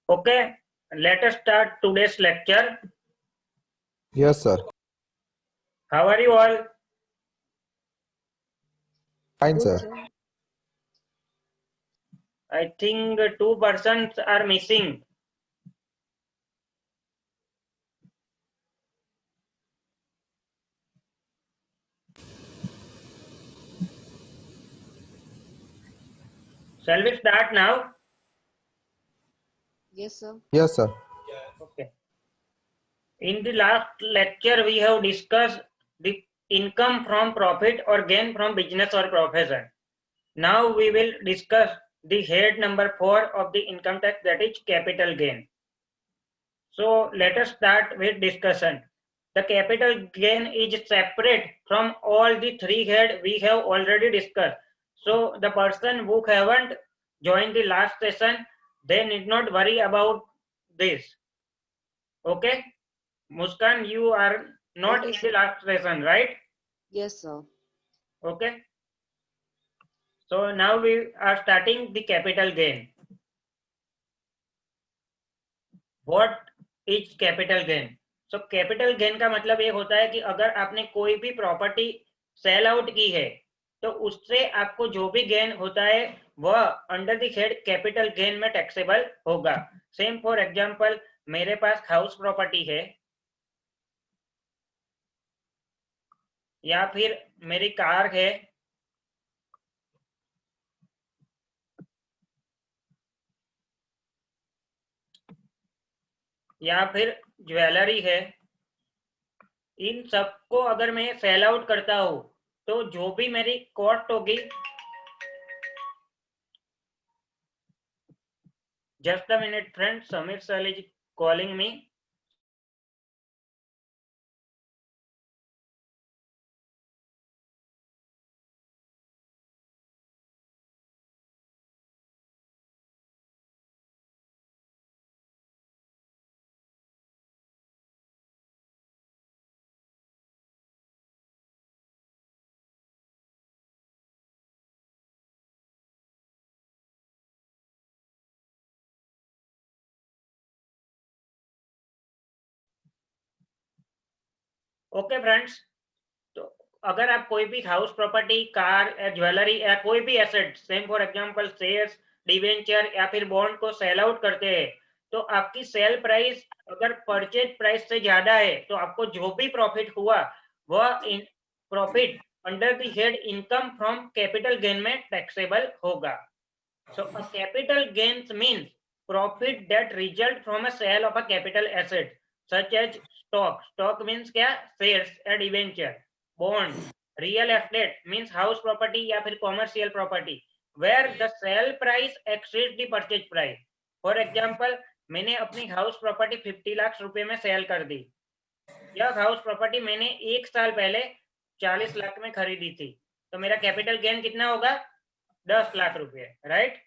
Okay, let us start today's lecture. Yes, sir. How are you all? Fine, Good, sir. sir. I think two persons are missing. Shall we start now? Yes, sir. Yes, sir. Okay. In the last lecture, we have discussed the income from profit or gain from business or profession. Now we will discuss the head number 4 of the income tax, that is capital gain. So let us start with discussion. The capital gain is separate from all the three head we have already discussed. So the person who haven't joined the last session, they need not worry about this. Okay? Muskan, you are not Okay, in sir. the last session, right? Yes, sir. Okay. So now we are starting the capital gain. What is capital gain? So capital gain का मतलब ये होता है कि अगर आपने कोई भी प्रॉपर्टी सेल आउट की है तो उससे आपको जो भी गेन होता है वह under the head capital gain में टैक्सेबल होगा. सेम फॉर एग्जांपल, मेरे पास हाउस प्रॉपर्टी है या फिर मेरी कार है या फिर ज्वेलरी है, इन सबको अगर मैं सेल आउट करता हूं तो जो भी मेरी कॉस्ट होगी, just a minute friend, Samir sir is calling me. Okay friends, तो अगर आप कोई भी हाउस प्रॉपर्टी, कार या ज्वेलरी या कोई भी asset, same for example shares, debenture या फिर बॉन्ड को सेल आउट करते हैं तो आपकी सेल प्राइस अगर परचेज प्राइस से ज्यादा है तो आपको जो भी प्रॉफिट हुआ वह profit under the head income from capital gain में टैक्सेबल होगा. So a capital gains means profit that result from a sale of a capital asset such as stock. Stock means क्या? शेयर्स या debenture. Bond, real estate means house property या फिर commercial property where the sale price exceed the purchase price. For example, मैंने अपनी house property 50 lakh रुपए में cell कर दी. यह हाउस प्रॉपर्टी मैंने एक साल पहले 40 लाख में खरीदी थी, तो मेरा कैपिटल गेन कितना होगा? 10 लाख रुपए, राइट?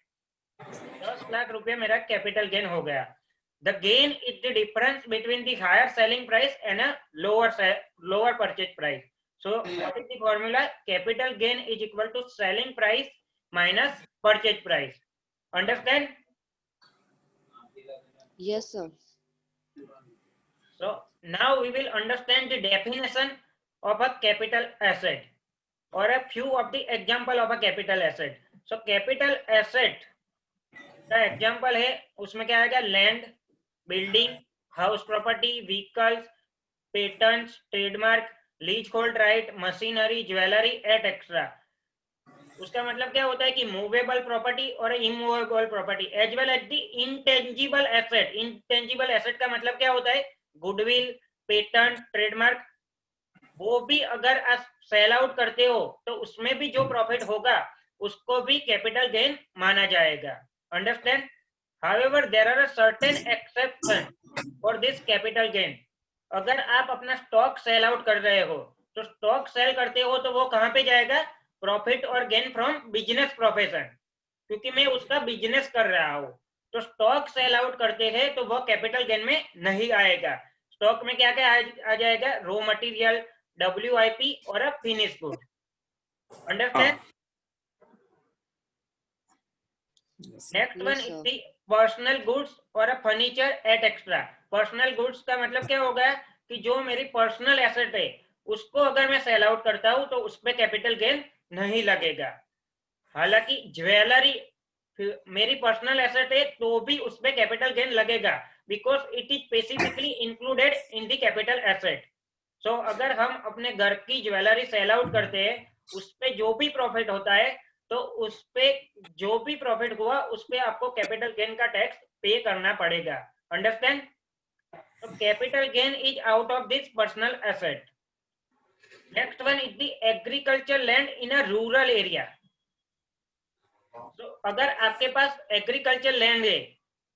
10 लाख रुपए मेरा कैपिटल गेन हो गया. The gain is the difference between the higher selling price and a lower purchase price. So what is the formula? Capital gain is equal to selling price minus purchase price. Understand? Yes, sir. So now we will understand the definition of a capital asset or a few of the example of a capital asset. So capital asset का example है, उसमें क्या आएगा? Land, building, house property, vehicles, patents, trademark, lease hold right, machinery, jewellery et extra. उसका मतलब क्या होता है कि मूवेबल प्रॉपर्टी और immovable property as well as the intangible asset. Intangible asset का मतलब क्या होता है? Goodwill, patent, trademark. वो भी अगर आप सेल आउट करते हो तो उसमें भी जो प्रॉफिट होगा उसको भी कैपिटल गेन माना जाएगा. Understand? However, there are a certain exception for this capital gain. अगर आप अपना स्टॉक सेल आउट कर रहे हो तो स्टॉक सेल करते हो तो वो कहां पे जाएगा? प्रॉफिट और गेन फ्रॉम बिजनेस प्रोफेशन, क्योंकि मैं उसका बिजनेस कर रहा हूं. तो स्टॉक सेल आउट करते हैं तो वो कैपिटल गेन में नहीं आएगा. स्टॉक में क्या क्या आ जाएगा? रॉ मटेरियल, WIP और a finish good. Understand? Next one Yes, is sir. the personal goods और a furniture et extra. Personal goods का मतलब क्या होगा कि जो मेरी पर्सनल एसेट है उसको अगर मैं सेल आउट करता हूं तो उस पर कैपिटल गेन नहीं लगेगा। हालांकि ज्वेलरी मेरी पर्सनल एसेट है तो भी उस पर कैपिटल गेन लगेगा, because it is specifically included in the capital asset. So अगर हम अपने घर की ज्वेलरी सेल आउट करते हैं, उस पे जो भी प्रॉफिट होता है तो उस पे जो भी प्रॉफिट हुआ उस पे आपको कैपिटल गेन का टैक्स पे करना पड़ेगा। अंडरस्टैंड? तो capital gain is out of this personal asset. Next one is the agriculture land in a rural area. तो अगर आपके पास एग्रीकल्चर लैंड है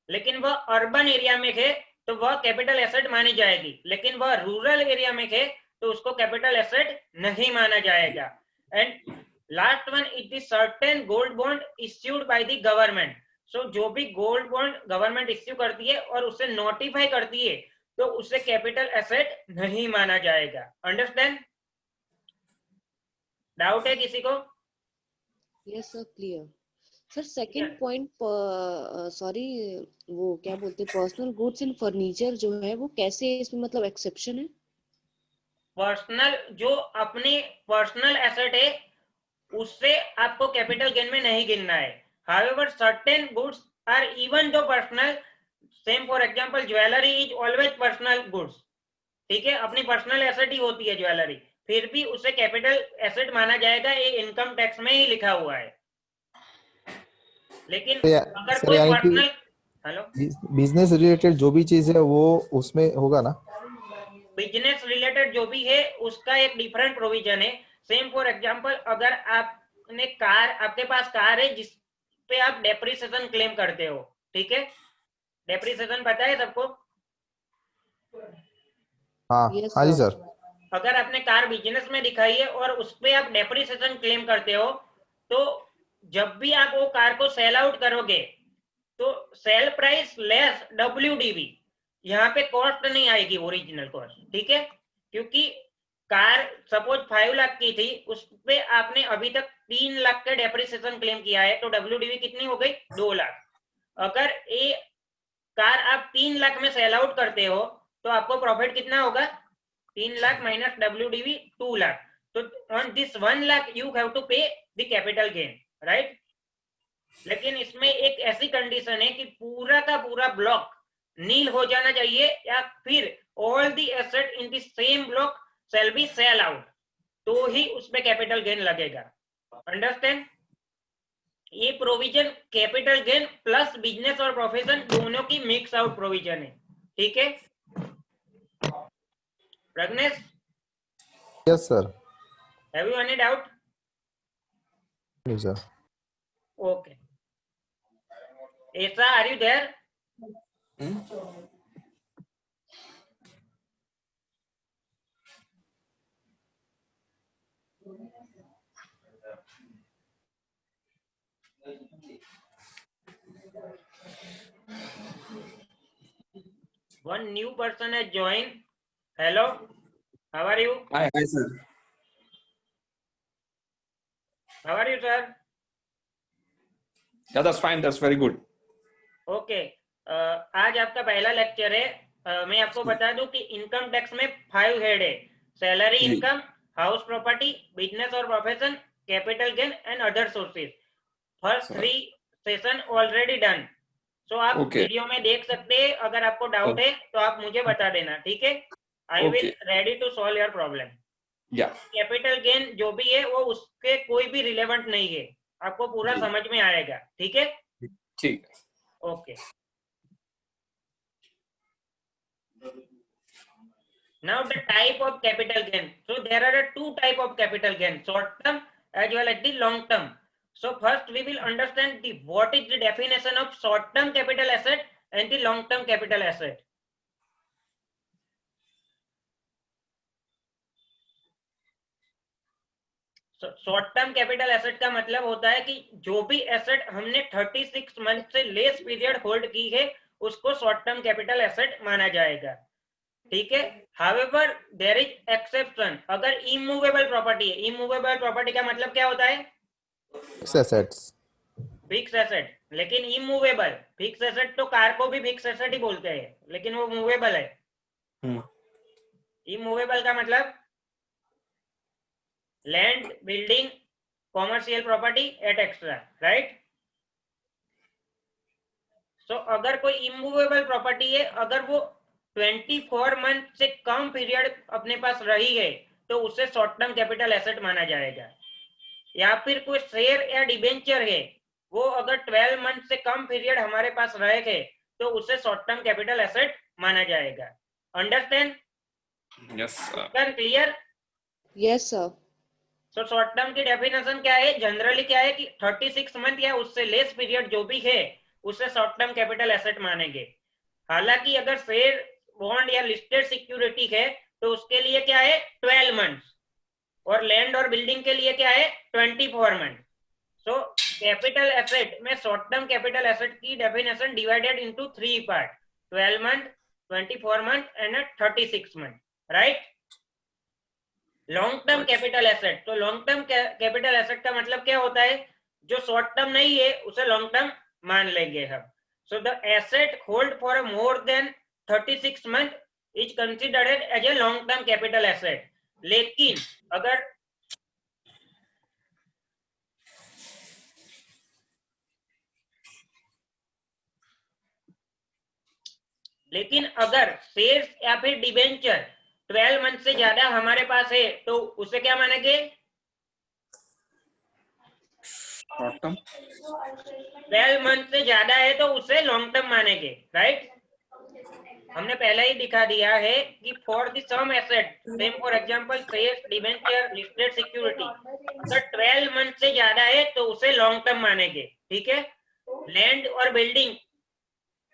लेकिन वह अर्बन एरिया में है तो वह कैपिटल एसेट मानी जाएगी, लेकिन वह रूरल एरिया में है तो उसको कैपिटल एसेट नहीं माना जाएगा। And last one is the certain gold bond issued by the government. So जो भी गोल्ड बॉन्ड गवर्नमेंट इश्यू करती है और उसे नोटिफाई करती है तो उसे कैपिटल एसेट नहीं माना जाएगा। अंडरस्टैंड? डाउट है किसी को? Yes sir, clear. Sir second point, sorry, वो क्या बोलते हैं, पर्सनल गुड्स इन फर्नीचर जो है वो कैसे इसमें मतलब एक्सेप्शन है? पर्सनल जो अपनी पर्सनल एसेट है उससे आपको कैपिटल गेन में नहीं गिनना है। However certain goods are even though personal, same for example jewellery is always personal goods, ठीक है, अपनी पर्सनल एसेट ही होती है ज्वेलरी, फिर भी उसे कैपिटल एसेट माना जाएगा, ये इनकम टैक्स में ही लिखा हुआ है। लेकिन अगर सर कोई यानी कि पर्सनल, हेलो, बिजनेस रिलेटेड जो भी चीज है वो उसमें होगा ना? बिजनेस रिलेटेड जो भी है उसका एक डिफरेंट प्रोविजन है। सेम फॉर एग्जांपल अगर आपने कार, आपके पास कार है जिस पे आप डेप्रिसिएशन क्लेम करते हो, ठीक है, डेप्रिसिएशन पता है सबको? हाँ यस हाँ जी सर। सर। अगर आपने कार बिजनेस में दिखाई है और उस पे आप डेप्रिसिएशन क्लेम करते हो तो जब भी आप वो कार को सेल आउट करोगे तो सेल प्राइस लेस WDV, यहाँ पे कॉस्ट नहीं आएगी, ओरिजिनल कॉस्ट, ठीक है, क्योंकि कार सपोज 5 लाख की थी, उस पे आपने अभी तक 3 लाख का डेप्रिसिएशन क्लेम किया है तो WDV कितनी हो गई? 2 लाख। अगर ये कार आप 3 लाख में सेल आउट करते हो तो आपको प्रॉफिट कितना होगा? 3 लाख माइनस WDV 2 लाख। तो on this 1 lakh you have to pay the capital gain, right? लेकिन इसमें एक ऐसी कंडीशन है कि पूरा का पूरा ब्लॉक नील हो जाना चाहिए या फिर all the asset in the same block shall be sell out, तो ही उसमें कैपिटल गेन लगेगा। अंडरस्टैंड? ये provision capital gain plus business और प्रोफेशन दोनों की मिक्स आउट प्रोविजन है, ठीक है Pragnesh? Yes sir. Have you any doubt? नहीं सर। ओके, ऐसा, are you there? One new person has joined. Hello, how are you? Hi, sir. How are you, sir? Yeah, that's fine. That's very good. Okay, आज आपका पहला lecture है। मैं आपको बता दूं कि इनकम टैक्स में 5 हेड है: सैलरी जी। इनकम, हाउस प्रॉपर्टी, बिजनेस और profession, capital gain and other sources. First Sir. 3 session already done. So आप Okay. वीडियो में देख सकते हैं, अगर आपको डाउट है तो आप मुझे बता देना, ठीक है? I will Okay. Ready to solve your problem. Yeah. Capital gain जो भी है वो उसके कोई भी रिलेवेंट नहीं है, आपको पूरा जी। समझ में आएगा, ठीक है? ठीक। Okay. Now the type of capital gain. So there are 2 type of capital gain: short term as well as the long term. So first we will understand the what is the definition of short term capital asset and the long term capital asset. Short term capital asset का मतलब होता है कि जो भी asset हमने 36 month से less period hold की है उसको शॉर्ट टर्म कैपिटल एसेट माना जाएगा, ठीक है? However there is exception. अगर इमूवेबल प्रॉपर्टी है, इमूवेबल प्रॉपर्टी का मतलब क्या होता है? Fix assets. फिक्स एसेट, लेकिन इमूवेबल। फिक्स एसेट तो कार को भी फिक्स एसेट ही बोलते हैं, लेकिन वो मूवेबल है। इमूवेबल का मतलब land, building, commercial property et extra, right. So अगर कोई इमूवेबल प्रॉपर्टी है, अगर वो 24 मंथ से कम पीरियड अपने पास रही है तो उसे शॉर्ट टर्म कैपिटल एसेट माना जाएगा। या फिर कोई शेयर या डिबेंचर है, वो अगर 12 मंथ से कम पीरियड हमारे पास रहेगा तो उसे शॉर्ट टर्म कैपिटल एसेट माना जाएगा। Understand? Yes, sir. Clear? Yes sir. तो शॉर्ट टर्म की डेफिनेशन क्या है? जनरली क्या है कि 36 मंथ या उससे लेस पीरियड जो भी है उसे शॉर्ट टर्म कैपिटल एसेट मानेंगे। हालांकि अगर शेयर, बॉन्ड या लिस्टेड सिक्योरिटी है तो उसके लिए क्या है 12 मंथ, और लैंड और बिल्डिंग के लिए क्या है 24 मंथ। सो कैपिटल एसेट में शॉर्ट टर्म कैपिटल एसेट की definition divided into 3 part, 12 month, 24 month and 36 month, right. Long term capital asset, तो लॉन्ग टर्म कैपिटल एसेट का मतलब क्या होता है? जो शॉर्ट टर्म नहीं है उसे लॉन्ग टर्म मान लेंगे हम। So the asset hold for more than 36 month is considered as a long term capital asset. लेकिन अगर शेयर्स या फिर डिबेंचर 12 मंथ से ज्यादा हमारे पास है तो उसे क्या मानेंगे? Short term. 12 मंथ से ज्यादा है तो उसे लॉन्ग टर्म मानेंगे, राइट। हमने पहले ही दिखा दिया है कि for the some asset, same for example shares, debenture, listed security, अगर 12 मंथ से ज्यादा है तो उसे लॉन्ग टर्म मानेंगे, ठीक है। लैंड और बिल्डिंग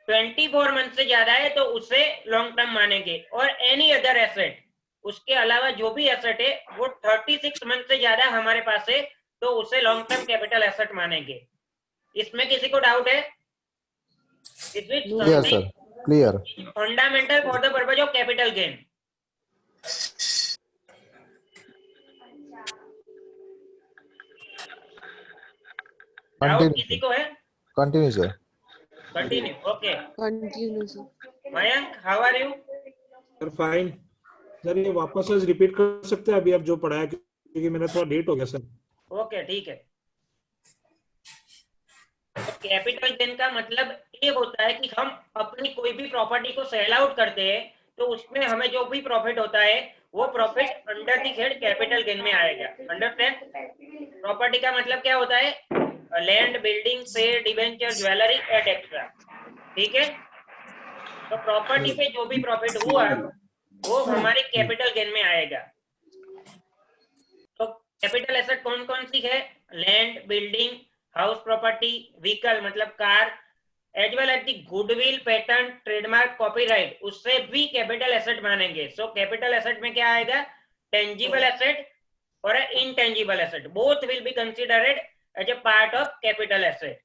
24 मंथ से ज्यादा है तो उसे लॉन्ग टर्म मानेंगे, और एनी अदर एसेट, उसके अलावा जो भी एसेट है वो 36 मंथ से ज्यादा हमारे पास है तो उसे लॉन्ग टर्म कैपिटल एसेट मानेंगे। इसमें किसी को डाउट है? Clear sir, clear. Fundamental for the purpose of capital gain. Doubt किसी को है? Continue sir. Continue, okay. Continue sir. Mayank, how are you? Sir fine. Sir ये वापस से रिपीट कर सकते हैं अभी आप जो पढ़ाया, क्योंकि मेरा थोड़ा लेट हो गया सर। ओके, ठीक है। कैपिटल गेन का मतलब ये होता है कि हम अपनी कोई भी प्रॉपर्टी को सेल आउट करते हैं तो उसमें हमें जो भी प्रॉफिट होता है वो profit under the head capital gain में आएगा। अंडरस्टैंड? प्रॉपर्टी का मतलब क्या होता है? Land, building, share, debenture, jewellery et extra, ठीक है। तो प्रॉपर्टी पे जो भी प्रॉफिट हुआ वो हमारे कैपिटल गेन में आएगा। तो कैपिटल एसेट कौन कौन सी है? Land, building, house property, vehicle मतलब car, as well as the goodwill, patent, trademark, copyright, उससे भी कैपिटल एसेट मानेंगे। सो कैपिटल एसेट में क्या आएगा? टेंजिबल एसेट और intangible asset, both will be considered as a part of capital asset.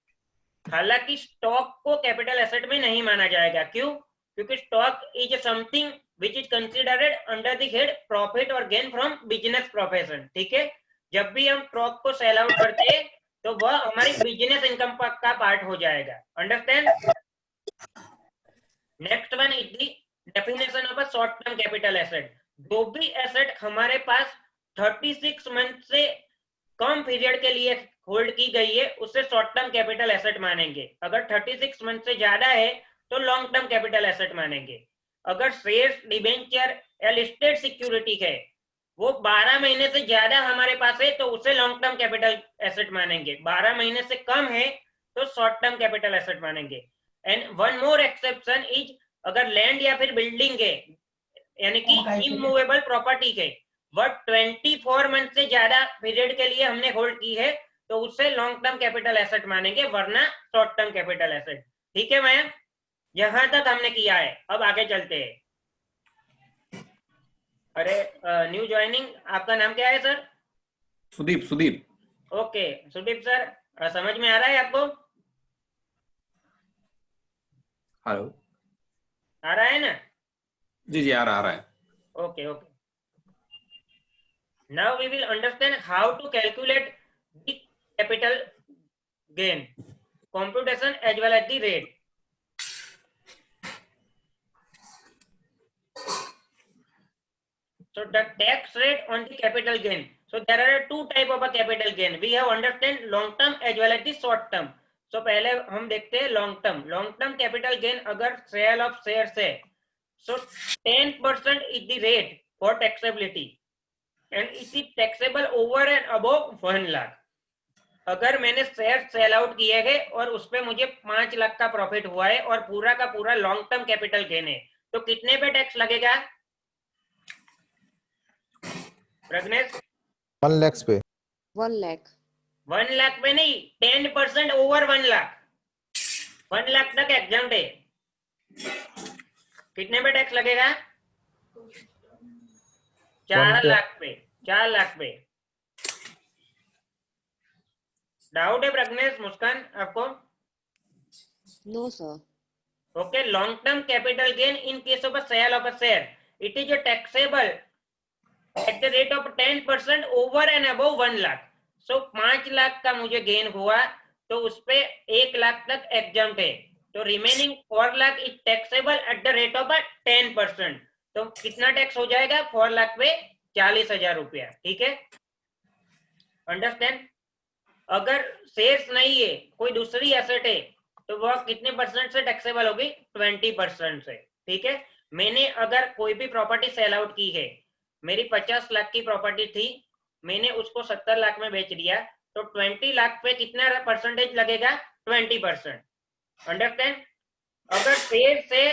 हालांकि stock को कैपिटल एसेट में नहीं माना जाएगा। क्यों? क्योंकि stock is something which is considered under the head profit और गेन फ्रॉम बिजनेस प्रोफेशन, ठीक है। जब भी हम स्टॉक को सेल आउट करते हैं तो वह हमारी बिजनेस इनकम का पार्ट हो जाएगा। Understand? Next one is the definition of a short term capital asset. जो भी एसेट हमारे पास 36 मंथ से कम पीरियड के लिए होल्ड की गई है उसे शॉर्ट टर्म कैपिटल एसेट मानेंगे। अगर 36 मंथ से ज्यादा है तो लॉन्ग टर्म कैपिटल एसेट मानेंगे। अगर शेयर्स, डिबेंचर या लिस्टेड सिक्योरिटी है वो 12 महीने से ज्यादा हमारे पास है तो उसे लॉन्ग टर्म कैपिटल एसेट मानेंगे। 12 महीने से कम है तो शॉर्ट टर्म कैपिटल एसेट मानेंगे। And one more exception is, अगर लैंड या फिर बिल्डिंग है यानी कि इमूवेबल प्रॉपर्टी है वह 24 मंथ से ज्यादा पीरियड के लिए हमने होल्ड की है तो उससे लॉन्ग टर्म कैपिटल एसेट मानेंगे, वरना शॉर्ट टर्म कैपिटल एसेट। ठीक है मैम, यहां तक हमने किया है। अब आगे चलते हैं। अरे न्यू ज्वाइनिंग, आपका नाम क्या है sir? Sudeep. Sudeep. Okay Sudeep sir, समझ में आ रहा है आपको? हेलो। आ रहा है ना? जी आ रहा है। Okay okay. Now we will understand how to calculate the capital gain. computation as well as the rate. So the tax rate on the capital gain. So there are two type of a capital gain. We have understand long term as well as the short term. So पहले हम देखते हैं long term. Long term capital gain अगर sale of shares है, so 10% is the rate for taxability, and it is taxable over and above 1 lakh. अगर मैंने share sell out किए हैं और उसपे मुझे 5 लाख का प्रॉफिट हुआ है और पूरा का पूरा लॉन्ग टर्म कैपिटल गेन है, तो कितने पे टैक्स लगेगा प्रज्ञेश? 1 lakhs पे 1 lakh. 1 लाख पे नहीं, 10% ओवर 1 लाख. 1 लाख तक एग्जाम्प्ट है. कितने पे टैक्स लगेगा? 4 लाख पे. 4 लाख पे. डाउट है प्रज्ञेश, मुस्कान आपको? No, sir. Okay, long term capital gain in case of a sale of a share, it is taxable at the rate of 10% over and above 1 lakh. So 5 lakh का मुझे गेन हुआ तो उस पे 1 लाख तक एग्जाम्प्ट है, तो remaining 4 lakh is taxable at the rate of 10%. तो कितना टैक्स हो जाएगा 4 लाख पे? 40,000 रुपया. ठीक है, अंडरस्टैंड? अगर शेयर्स नहीं है, कोई दूसरी एसेट है, तो वह कितने परसेंट से टैक्सेबल होगी? 20% से. ठीक है, मैंने अगर कोई भी प्रॉपर्टी सेल आउट की है, मेरी 50 लाख की प्रॉपर्टी थी, मैंने उसको 70 लाख में बेच दिया, तो 20 लाख पे कितना परसेंटेज लगेगा? 20%. अंडरस्टैंड? अगर शेयर से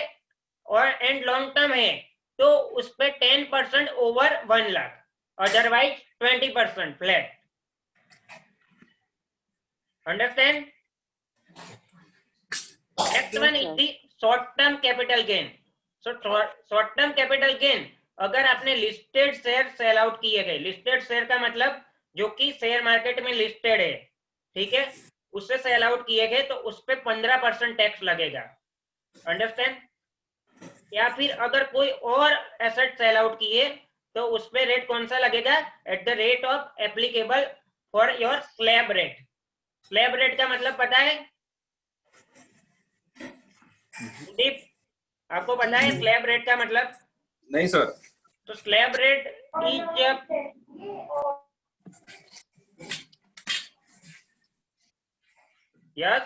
और एंड लॉन्ग टर्म है तो उस पे 10% over 1 lakh, otherwise 20% flat. Understand? Next one is the short term capital gain. So short term capital gain, अगर आपने लिस्टेड शेयर सेल आउट किए गए, लिस्टेड शेयर का मतलब जो कि शेयर मार्केट में लिस्टेड है, ठीक है, उससे सेल आउट किए गए तो उस पे 15% टैक्स लगेगा. अंडरस्टैंड? या फिर अगर कोई और एसेट सेल आउट किए तो उस पे रेट कौन सा लगेगा? At the rate of applicable for your slab rate. Slab rate का मतलब पता है? दीप, आपको पता है स्लैब रेट का मतलब? नहीं सर. तो स्लैब रेट इज यस,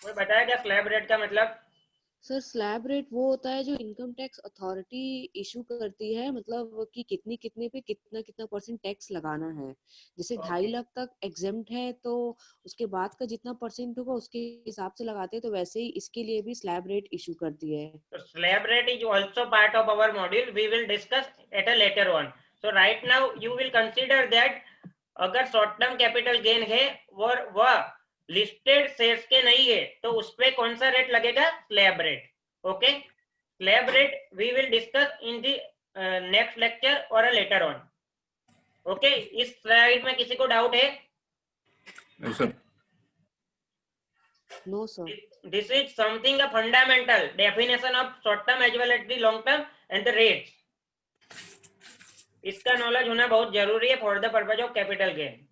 कोई बताया क्या स्लैब रेट का मतलब? सर स्लैब रेट वो होता है जो इनकम टैक्स अथॉरिटी इशू करती है, मतलब कि कितनी कितने पे कितना कितना परसेंट टैक्स लगाना है. जैसे 2.5 लाख तक एग्जेम्प्ट है तो उसके बाद का जितना परसेंट होगा उसके हिसाब से लगाते हैं, तो वैसे ही इसके लिए भी स्लैब रेट इशू करती है. So slab rate is also part of our module. We will discuss at a later one. So right now you will consider that अगर शॉर्ट टर्म कैपिटल गेन है और वह लिस्टेड शेयर्स के नहीं है तो उस पे कौन सा रेट लगेगा? Slab rate. Okay, slab rate we will discuss in the next lecture और लेटर ऑन. ओके, इस स्लाइड में किसी को डाउट है? नहीं sir. No sir. This is something a fundamental definition of short term as well as the long term and the rates. इसका knowledge होना बहुत जरूरी है for the purpose of capital gain.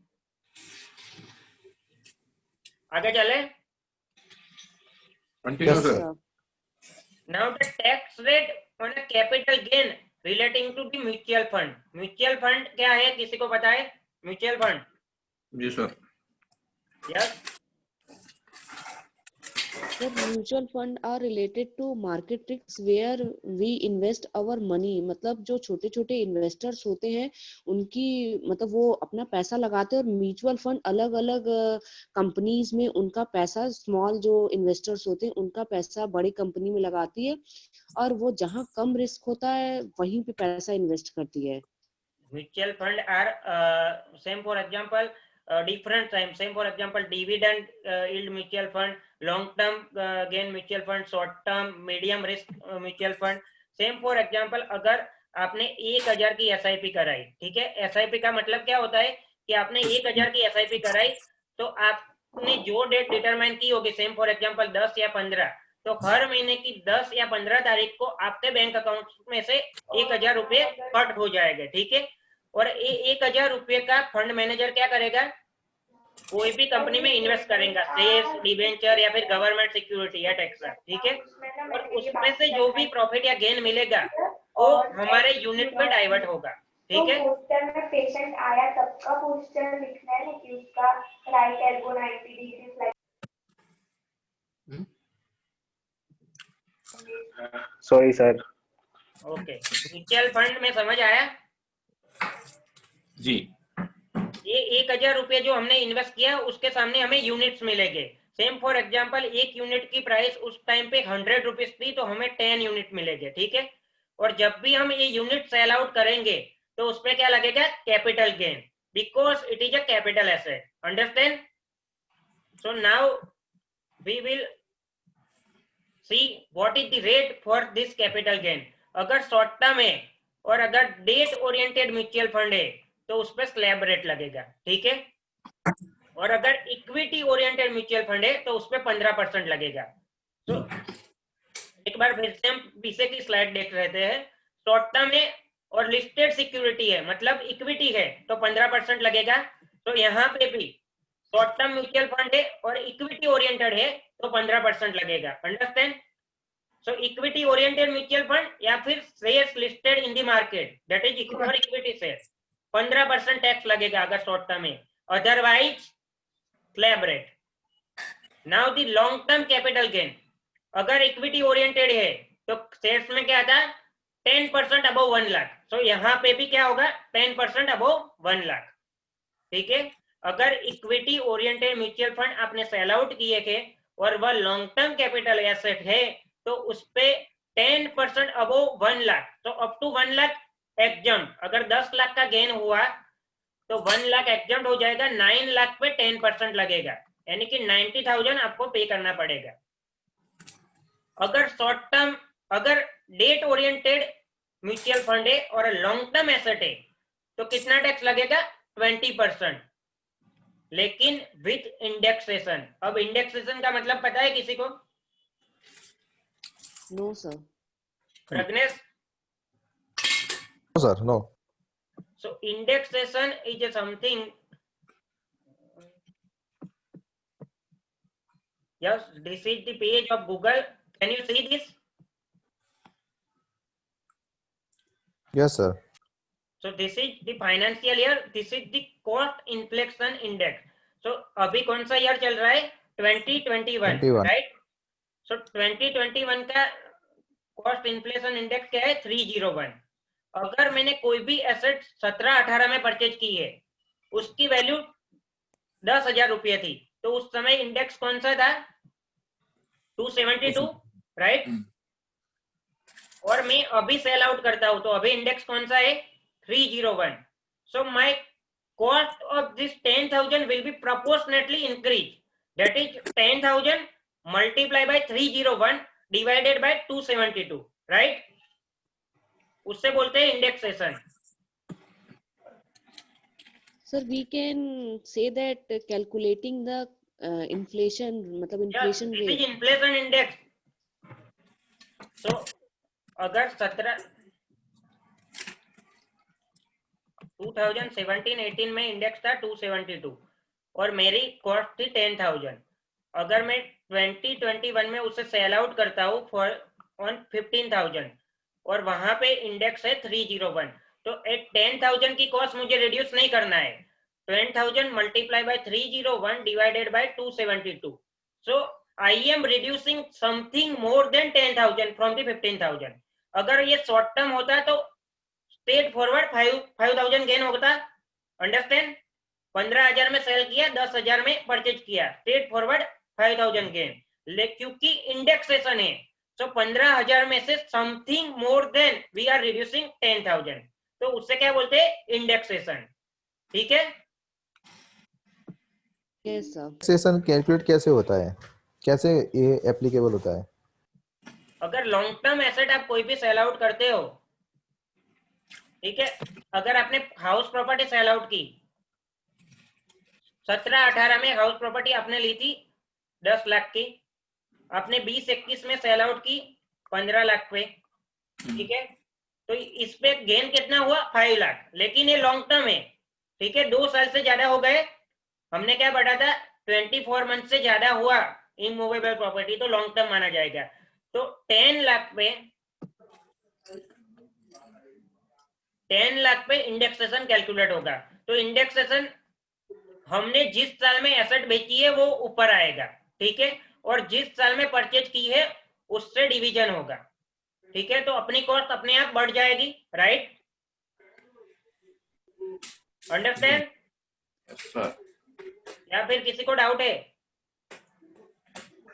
आगे चले. Continue Yes, sir. sir. Now the tax rate on a capital gain relating to the mutual fund. Mutual fund क्या है, किसी को पता है? Mutual fund. जी sir. Yes, Sir, mutual fund are related to market risks where we invest our money. मतलब जो छोटे छोटे इन्वेस्टर्स होते हैं उनकी मतलब वो अपना पैसा लगाते हैं, और म्यूचुअल फंड अलग अलग कंपनीज में उनका पैसा, स्मॉल जो इन्वेस्टर्स होते हैं उनका पैसा बड़ी कंपनी में लगाती है, और वो जहाँ कम रिस्क होता है वहीं पे पैसा इन्वेस्ट करती है. mutual fund are same for example different time. Same for example dividend yield mutual fund, long term gain mutual fund, short term medium risk mutual fund. Same for example अगर आपने 1000 की SIP कराई, ठीक है, SIP का मतलब क्या होता है कि आपने 1000 की SIP कराई तो आपने जो डेट डिटरमाइन की होगी, सेम फॉर एग्जांपल 10 या 15, तो हर महीने की 10 या 15 तारीख को आपके बैंक अकाउंट में से 1000 रुपये कट हो जाएगा. ठीक है, और 1000 रुपये का फंड मैनेजर क्या करेगा? कोई भी कंपनी में इन्वेस्ट करेगा, शेयर्स, डिबेंचर या फिर गवर्नमेंट सिक्योरिटी या टैक्स, ठीक है, और उसमें से जो भी प्रॉफिट या गेन मिलेगा वो हमारे यूनिट में डाइवर्ट होगा, ठीक है। पोस्टर में पेशेंट आया तब का पोस्टर लिखना है कि उसका right elbow 90 degree flight. Sorry sir. Okay, mutual fund में समझ आया? जी। ये 1000 रुपये जो हमने इन्वेस्ट किया उसके सामने हमें यूनिट्स मिलेंगे। सेम फॉर एग्जांपल, एक यूनिट की प्राइस उस टाइम पे 100 रुपीज थी तो हमें 10 यूनिट मिलेंगे, ठीक है। और जब भी हम ये यूनिट सेल आउट करेंगे तो उस पे क्या लगेगा? Capital gain, because it is a capital asset. Understand? So now we will see what is the rate for this capital gain. अगर शॉर्ट टर्म है और अगर डेट ओरिएंटेड म्यूचुअल फंड है तो उस पर स्लैब रेट लगेगा, ठीक है। और अगर इक्विटी ओरिएंटेड म्यूचुअल फंड है तो उस पर 15% लगेगा। तो एक बार फिर से हम पीछे की स्लाइड देख रहे हैं। शॉर्ट टर्म है और लिस्टेड सिक्योरिटी है, मतलब इक्विटी है, तो 15% लगेगा। तो यहाँ पे भी शॉर्ट टर्म म्यूचुअल फंड है और इक्विटी ओरिएंटेड है तो 15% लगेगा। अंडरस्टैंड? सो इक्विटी ओरिएंटेड म्यूचुअल फंड या फिर shares listed in the market, that is equity share, 15% tax लगेगा अगर शॉर्ट टर्म है, otherwise slab rate. Now the long term capital gain, अगर इक्विटी ओरिएंटेड है तो शेयर्स में क्या था? 10% अबव 1 लाख। सो यहाँ पे भी क्या होगा? 10% अबव 1 लाख, ठीक है। अगर इक्विटी ओरिएंटेड म्यूचुअल फंड आपने सेल आउट किए थे और वह लॉन्ग टर्म कैपिटल एसेट है तो उस पे 10% अबव 1 लाख, तो अप टू 1 लाख एग्जम्प्ट। अगर 10 लाख का गेन हुआ तो 1 लाख एग्जम्प्ट हो जाएगा, 9 लाख पे 10% लगेगा, यानी कि 90,000 आपको पे करना पड़ेगा। अगर शॉर्ट टर्म, अगर डेट ओरिएंटेड म्यूचुअल फंड है और लॉन्ग टर्म एसेट है तो कितना टैक्स लगेगा? 20%, लेकिन विथ इंडेक्सेशन। अब इंडेक्सेशन का मतलब पता है किसी को? No sir. Pragnesh? No, sir, no. So indexation is a something. Yes, this is the page of Google. Can you see this? Yes, sir. So this is the financial year. This is the cost inflation index. So अभी कौन सा year चल रहा है? 2021, 21. right? So 2021 का cost inflation index क्या है? 301। अगर मैंने कोई भी एसेट 17-18 में परचेज की है, उसकी वैल्यू 10,000 रुपये थी, तो उस समय इंडेक्स कौन सा था? 272, राइट? और मैं अभी सेल आउट करता हूं तो अभी इंडेक्स कौन सा है? 301। So my cost of this 10,000 will be proportionately increase, that is 10,000 multiply by 301 divided by 272, right? उससे बोलते हैं indexation. Sir, we can say that calculating the inflation, मतलब inflation this is rate. Inflation index. तो अगर 2017-18 में index था 272 और मेरी कॉस्ट थी 10,000, अगर मैं 2021 में उसे सेल आउट करता हूँ फॉर ऑन 15,000 और वहां पे इंडेक्स है 301, तो एट 10,000 की कॉस्ट मुझे रिड्यूस नहीं करना है। 10,000 multiply by 301 divided by 272, so I am reducing something more than 10,000 from the 15,000। अगर ये शॉर्ट टर्म होता तो स्ट्रेट फॉरवर्ड 5,000 गेन होता। अंडरस्टैंड? 15,000 में सेल किया, 10,000 में परचेज किया, स्ट्रेट फॉरवर्ड 5,000 गेन। क्योंकि इंडेक्सेशन है तो 15,000 में से something more than we are reducing 10,000, तो उससे क्या बोलते हैं? इंडेक्सेशन, ठीक है। Yes, sir. सेशन कैलकुलेट कैसे होता है? कैसे ये एप्लीकेबल होता है? अगर लॉन्ग टर्म एसेट आप कोई भी सेल आउट करते हो, ठीक है, अगर आपने हाउस प्रॉपर्टी सेल आउट की 17-18 में, हाउस प्रॉपर्टी आपने ली थी 10 लाख की, आपने 20-21 में सेल आउट की 15 लाख पे, ठीक है, तो इस पे गेन कितना हुआ? 5 लाख। लेकिन ये लॉन्ग टर्म है, ठीक है, 2 साल से ज्यादा हो गए हमने क्या पढ़ा था, 24 मंथ से ज्यादा हुआ इमूवेबल प्रॉपर्टी तो लॉन्ग टर्म माना जाएगा। तो 10 लाख पे इंडेक्सेशन कैलकुलेट होगा। तो इंडेक्सेशन हमने जिस साल में एसेट बेची है वो ऊपर आएगा, ठीक है, और जिस साल में परचेज की है उससे डिवीजन होगा, ठीक है। तो अपनी कॉस्ट अपने आप बढ़ जाएगी, राइट? अंडरस्टैंड? Yes, sir. या फिर किसी को डाउट है?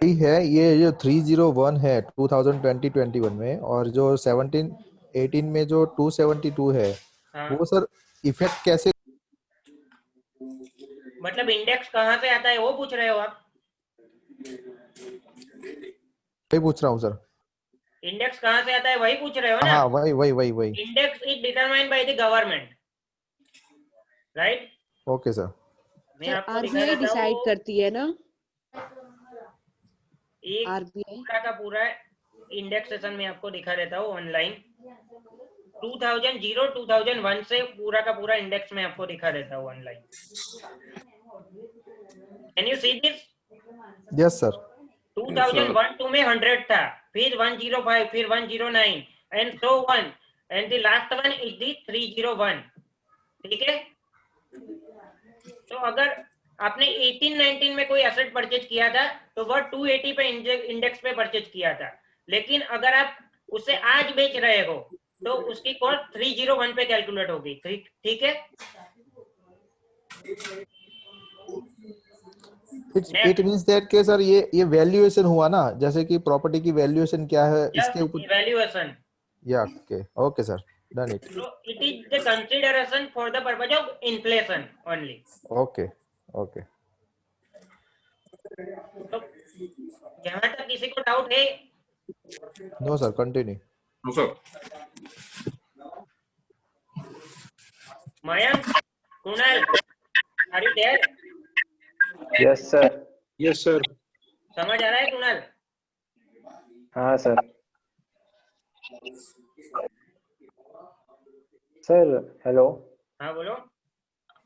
यही है, ये जो 301 है 2020-21 में, और जो 17-18 में जो 272 है, हाँ, वो सर इफेक्ट कैसे? मतलब इंडेक्स कहाँ से आता है वो पूछ रहे हो आप? वही पूछ रहा हूँ सर। इंडेक्स कहाँ से आता है वही पूछ रहे हो ना? हाँ, वही। Index is determined by the government, right? Okay sir. मैं सर आपको दिखा आरबीआई देता डिसाइड हूँ, करती है ना, एक आरबीआई। पूरा का पूरा इंडेक्सेशन में आपको दिखा देता हूँ ऑनलाइन। 2001 से पूरा का पूरा इंडेक्स में आपको दिखा देता हूँ online. Can you see this? Yes sir. 2001 में 100 था, फिर 105, फिर 109 and so one, and the last one is the 301, ठीक है। तो अगर आपने 18-19 में कोई एसेट परचेज किया था तो वह 280 पे इंडेक्स पे परचेज किया था, लेकिन अगर आप उसे आज बेच रहे हो तो उसकी कॉस्ट 301 पे कैलकुलेट होगी, ठीक है। इट मींस दैट के सर ये वैल्यूएशन हुआ ना, जैसे कि प्रॉपर्टी की वैल्यूएशन क्या है इसके ऊपर। इवैल्यूएशन, या okay sir, done it. so it is the consideration for the purpose of inflation only. Okay. तो जहां तक किसी को डाउट है? No sir, continue. No, sir. Mayank, Kunal, are you there? Yes sir. Yes sir. समझ आ रहा है कुणाल? हाँ सर। सर हेलो, हाँ बोलो।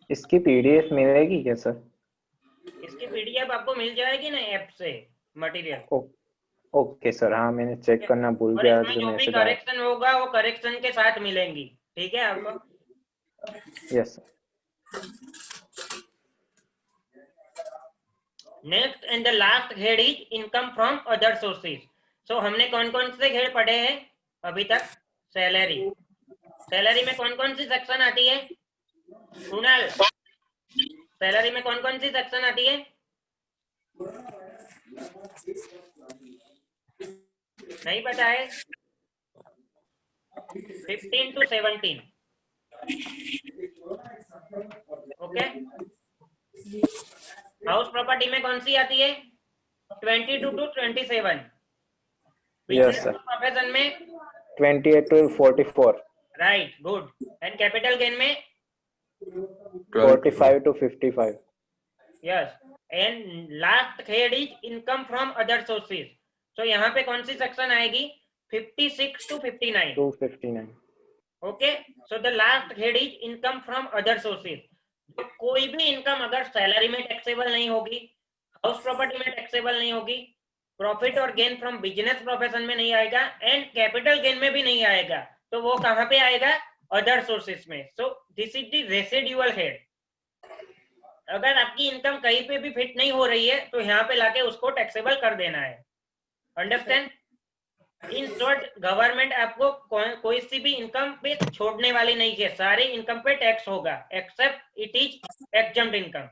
इसकी पीडीएफ मिलेगी क्या सर? इसकी पीडीएफ आपको मिल जाएगी ना ऐप से, मटेरियल। ओके सर, हाँ मैंने चेक करना भूल और गया इसमें जो जो भी मैसेज आया। करेक्शन होगा वो करेक्शन के साथ मिलेंगी, ठीक है आपको? Yes sir. Next and the last head is income from other sources. So हमने कौन कौन से हेड पढ़े हैं अभी तक? सैलरी। सैलरी में कौन कौन सी सेक्शन आती है कुणाल? सैलरी में कौन कौन सी सेक्शन आती है? नहीं पता है? 15 to 17, ओके। हाउस प्रॉपर्टी में कौन सी आती है? 22 to 27। Yes sir. प्रोफेशन में 28 to 44। Right, good. And capital gain में 45 to 55। Yes. And last head is income from other sources. तो यहाँ पे कौन सी सेक्शन आएगी? 56 to 59। 259। Okay, so the last head is income from other sources. तो कोई भी इनकम अगर सैलरी में टैक्सेबल नहीं होगी, हाउस प्रॉपर्टी में टैक्सेबल नहीं होगी, प्रॉफिट और गेन फ्रॉम बिजनेस प्रोफेशन में नहीं आएगा, एंड कैपिटल गेन में भी नहीं आएगा, तो वो कहाँ पे आएगा? अदर सोर्सेज में। So this is the residual head. अगर आपकी इनकम कहीं पे भी फिट नहीं हो रही है तो यहाँ पे लाके उसको टैक्सेबल कर देना है। अंडरस्टैंड? इन शॉर्ट, गवर्नमेंट आपको कोई सी भी इनकम पे छोड़ने वाली नहीं है, सारी इनकम पे टैक्स होगा except it is exempt income.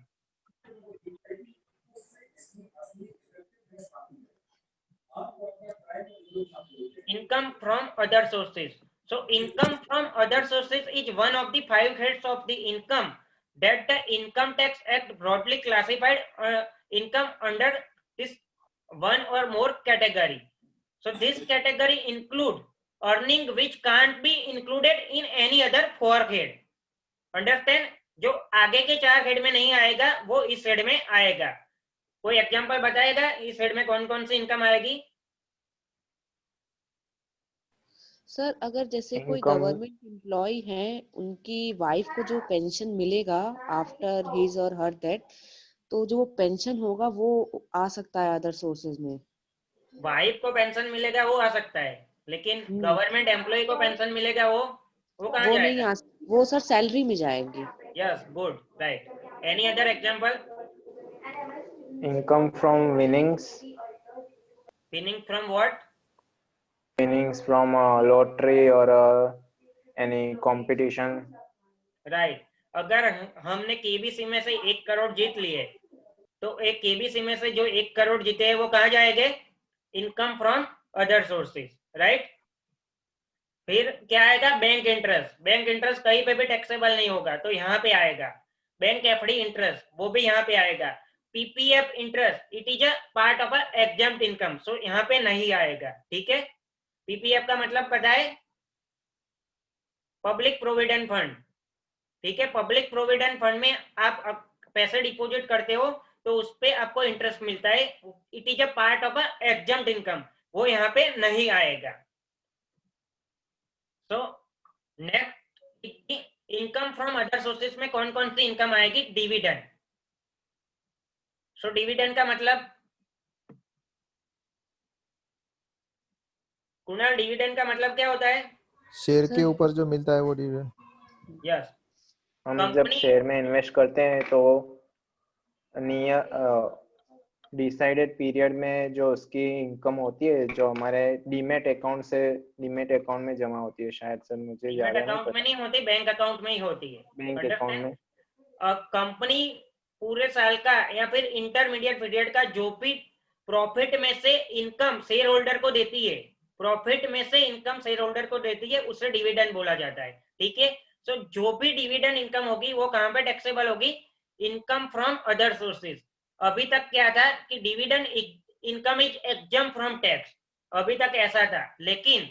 Income from other sources. So income from other sources is one of the 5 heads of the income that the Income Tax Act broadly classified income under this one or more category. So this category include earning which can't be included in any other 4 head. Understand? जो आगे के 4 head में नहीं आएगा वो इस head में आएगा। कोई एग्जांपल बताएगा इस हेड में कौन कौन सी इनकम आएगी? सर अगर जैसे कोई इनकम गवर्नमेंट एम्प्लॉय है, उनकी वाइफ को जो पेंशन मिलेगा आफ्टर हिज और हर डेथ, तो जो पेंशन होगा वो आ सकता है अदर सोर्सेज में। वाइफ को पेंशन मिलेगा वो आ सकता है, लेकिन गवर्नमेंट एम्प्लॉय को पेंशन मिलेगा वो कहाँ वो नहीं जाएगा? वो सर सैलरी में जाएंगे। Yes, good, right. Any other example? Income from winnings, winning from what? winnings from a lottery or any competition. Right. अगर हमने केबीसी में से 1 करोड़ जीत लिए, तो एक केबीसी में से जो 1 करोड़ जीते हैं वो कहाँ जाएंगे? Income from other sources, right. फिर क्या आएगा? Bank interest. बैंक इंटरेस्ट कहीं पे भी टैक्सेबल नहीं होगा, तो यहाँ पे आएगा। बैंक एफडी इंटरेस्ट, वो भी यहाँ पे आएगा। PPF interest, it is a part of a exempt income, so यहाँ पे नहीं आएगा, ठीक है। पीपीएफ का मतलब पता है? पब्लिक प्रोविडेंट फंड, ठीक है। पब्लिक प्रोविडेंट फंड में आप पैसे डिपॉजिट करते हो तो उस पे आपको इंटरेस्ट मिलता है, it is a part of a exempt income, वो यहाँ पे नहीं आएगा। So next, income from other sources में कौन कौन सी इनकम आएगी? डिविडेंड। सो डिविडेंड का मतलब, कुणाल, डिविडेंड का मतलब क्या होता है? शेयर के सर ऊपर जो मिलता है वो डिविडेंड। यस, हम जब कंपनी शेयर में इन्वेस्ट करते हैं तो नियर डिसाइडेड पीरियड में जो उसकी इनकम होती है जो हमारे डीमेट अकाउंट में जमा होती है, शायद सर मुझे डीमैट ज्यादा नहीं अकाउंट में पता, नहीं होती, बैंक अकाउंट में ही होती है। बैंक अकाउंट में। कंपनी पूरे साल का या फिर इंटरमीडिएट पीरियड का जो भी प्रॉफिट में से इनकम शेयर होल्डर को देती है, प्रॉफिट में से इनकम शेयर होल्डर को देती है, उसे डिविडेंड बोला जाता है, ठीक है। सो जो भी डिविडेंड इनकम होगी वो कहाँ पे टैक्सेबल होगी? Income from other sources. अभी तक क्या था कि dividend income is exempt from tax, अभी तक ऐसा था, लेकिन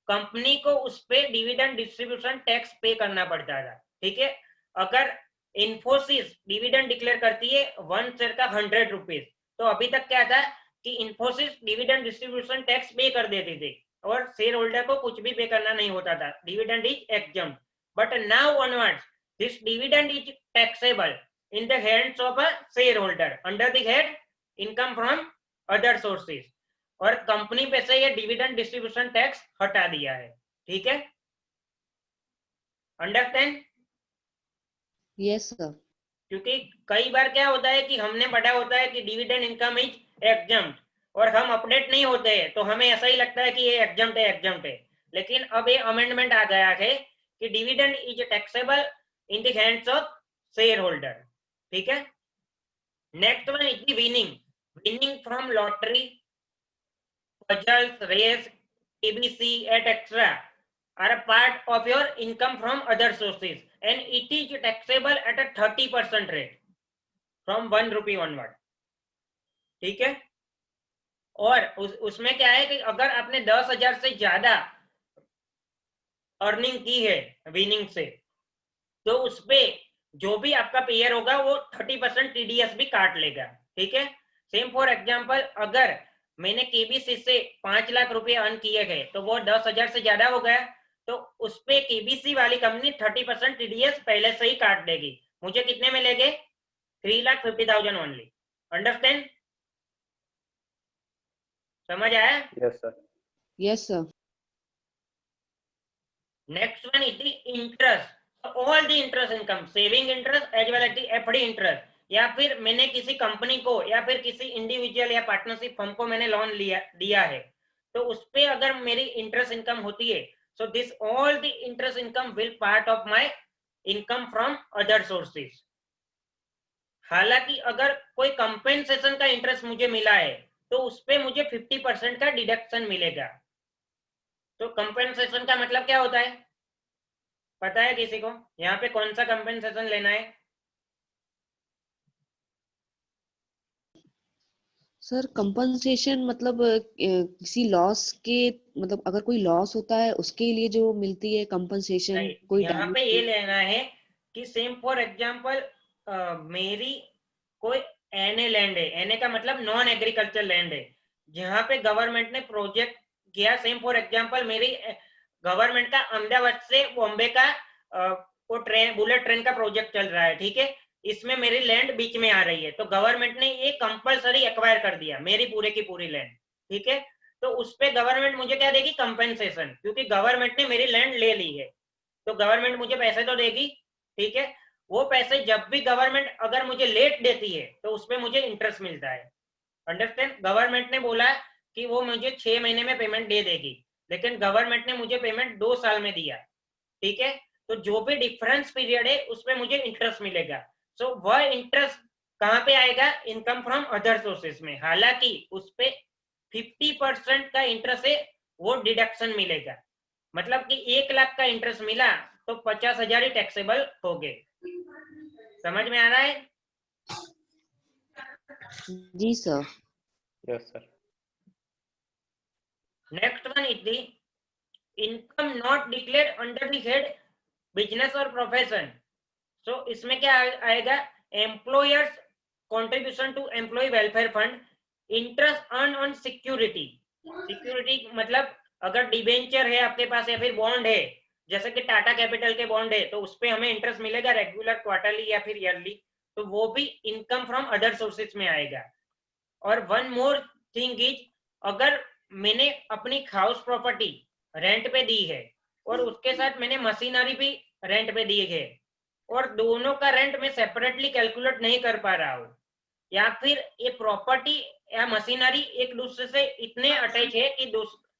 कंपनी को उस पे डिविडेंड डिस्ट्रीब्यूशन टैक्स पे करना पड़ता था, ठीक है। अगर इन्फोसिस डिविडेंड डिक्लेयर करती है 1 शेयर का 100 रुपीज, तो अभी तक क्या था कि इन्फोसिस डिविडेंड डिस्ट्रीब्यूशन टैक्स पे कर देती थी और शेयर होल्डर को कुछ भी पे करना नहीं होता था, dividend is exempt. But now onwards this dividend is taxable in the hands of a share holder under the head income from other sources, और कंपनी पे से ये डिविडेंड डिस्ट्रीब्यूशन टैक्स हटा दिया है, ठीक है। अंडरस्टैंड? Yes sir. क्योंकि कई बार क्या होता है कि हमने पढ़ा होता है कि डिविडेंड इनकम इज एग्जम्प्ट, और हम अपडेट नहीं होते हैं तो हमें ऐसा ही लगता है कि ये एग्जम्प्ट है, लेकिन अब ये अमेंडमेंट आ गया है कि dividend is taxable in the hands of share holder, ठीक है। Next one is winning from lottery, puzzles, race, ABC, etc. are a part of your income from other sources and it is taxable at a 30% rate from 1 rupee onward, ठीक है। और उसमें क्या है कि अगर आपने 10,000 से ज्यादा अर्निंग की है विनिंग से, तो उसपे जो भी आपका पेयर होगा वो 30% टीडीएस भी काट लेगा, ठीक है। सेम फॉर एग्जांपल, अगर मैंने केबीसी से 5 लाख रुपए अर्न किए गए तो वो 10,000 से ज्यादा हो गया, तो उसपे केबीसी वाली कंपनी 30% टीडीएस पहले से ही काट देगी। मुझे कितने मिलेंगे? 3,50,000 ओनली। अंडरस्टैंड? समझ आया? Yes sir. Yes sir. Next one is the interest, all the interest income, saving interest as well as the FD interest, या फिर मैंने किसी कंपनी को या फिर किसी इंडिविजुअल या पार्टनरशिप फर्म को मैंने लोन दिया है, तो उस पे अगर मेरी इंटरेस्ट इनकम होती है, so this all the interest income will part of my income from other sources. हालांकि अगर कोई कंपेंसेशन का इंटरेस्ट मुझे मिला है तो उस पे मुझे 50% का डिडक्शन मिलेगा। तो कंपेंसेशन का मतलब क्या होता है, पता है किसी को? यहाँ पे कौन सा कंपेंसेशन लेना है? सर कंपनसेशन मतलब किसी लॉस के, मतलब अगर कोई लॉस होता है उसके लिए जो मिलती है कंपनसेशन, कोई यहाँ पे डैमेज ये लेना है कि सेम फॉर एग्जांपल मेरी कोई एनए लैंड है, एनए का मतलब नॉन एग्रीकल्चर लैंड है, जहाँ पे गवर्नमेंट ने प्रोजेक्ट किया। सेम फॉर एग्जांपल मेरी गवर्नमेंट का अहमदाबाद से बॉम्बे का वो ट्रेन, बुलेट ट्रेन का प्रोजेक्ट चल रहा है, ठीक है। इसमें मेरी लैंड बीच में आ रही है, तो गवर्नमेंट ने ये कंपलसरी एक्वायर कर दिया मेरी पूरे की पूरी लैंड, ठीक है। तो उस पे गवर्नमेंट मुझे क्या देगी, कंपेंसेशन, क्योंकि गवर्नमेंट ने मेरी लैंड ले ली है, तो गवर्नमेंट मुझे पैसे तो देगी, ठीक है। वो पैसे जब भी गवर्नमेंट अगर मुझे लेट देती है तो उसपे मुझे इंटरेस्ट मिलता है, अंडरस्टैंड। गवर्नमेंट ने बोला कि वो मुझे 6 महीने में पेमेंट दे देगी, लेकिन गवर्नमेंट ने मुझे पेमेंट 2 साल में दिया, ठीक है। तो जो भी डिफरेंस पीरियड है उस पर मुझे इंटरेस्ट मिलेगा। सो वह इंटरेस्ट कहाँ पे आएगा, इनकम फ्रॉम अदर सोर्सेस में। हालांकि उस पे 50% का इंटरेस्ट है वो डिडक्शन मिलेगा, मतलब कि 1 लाख का इंटरेस्ट मिला तो 50,000 ही टैक्सेबल हो गए। समझ में आ रहा है? जी sir. Yes sir. Next one is the income not declared under the head business और प्रोफेशन। सो इसमें क्या आएगा, employer's contribution to employ welfare fund, interest earn on security. Security मतलब अगर डिबेंचर है आपके पास या फिर बॉन्ड है, जैसे कि टाटा कैपिटल के बॉन्ड है, तो उस पे हमें इंटरेस्ट मिलेगा रेगुलर, क्वार्टरली या फिर ईयरली, तो वो भी इनकम फ्रॉम अदर सोर्सेज में आएगा। और वन मोर थिंग इज, अगर मैंने अपनी हाउस प्रॉपर्टी रेंट पे दी है और उसके साथ मैंने मशीनरी भी रेंट पे दी है, और दोनों का रेंट मैं सेपरेटली कैलकुलेट नहीं कर पा रहा हूँ, या फिर ये प्रॉपर्टी या मशीनरी एक दूसरे से इतने अटैच है कि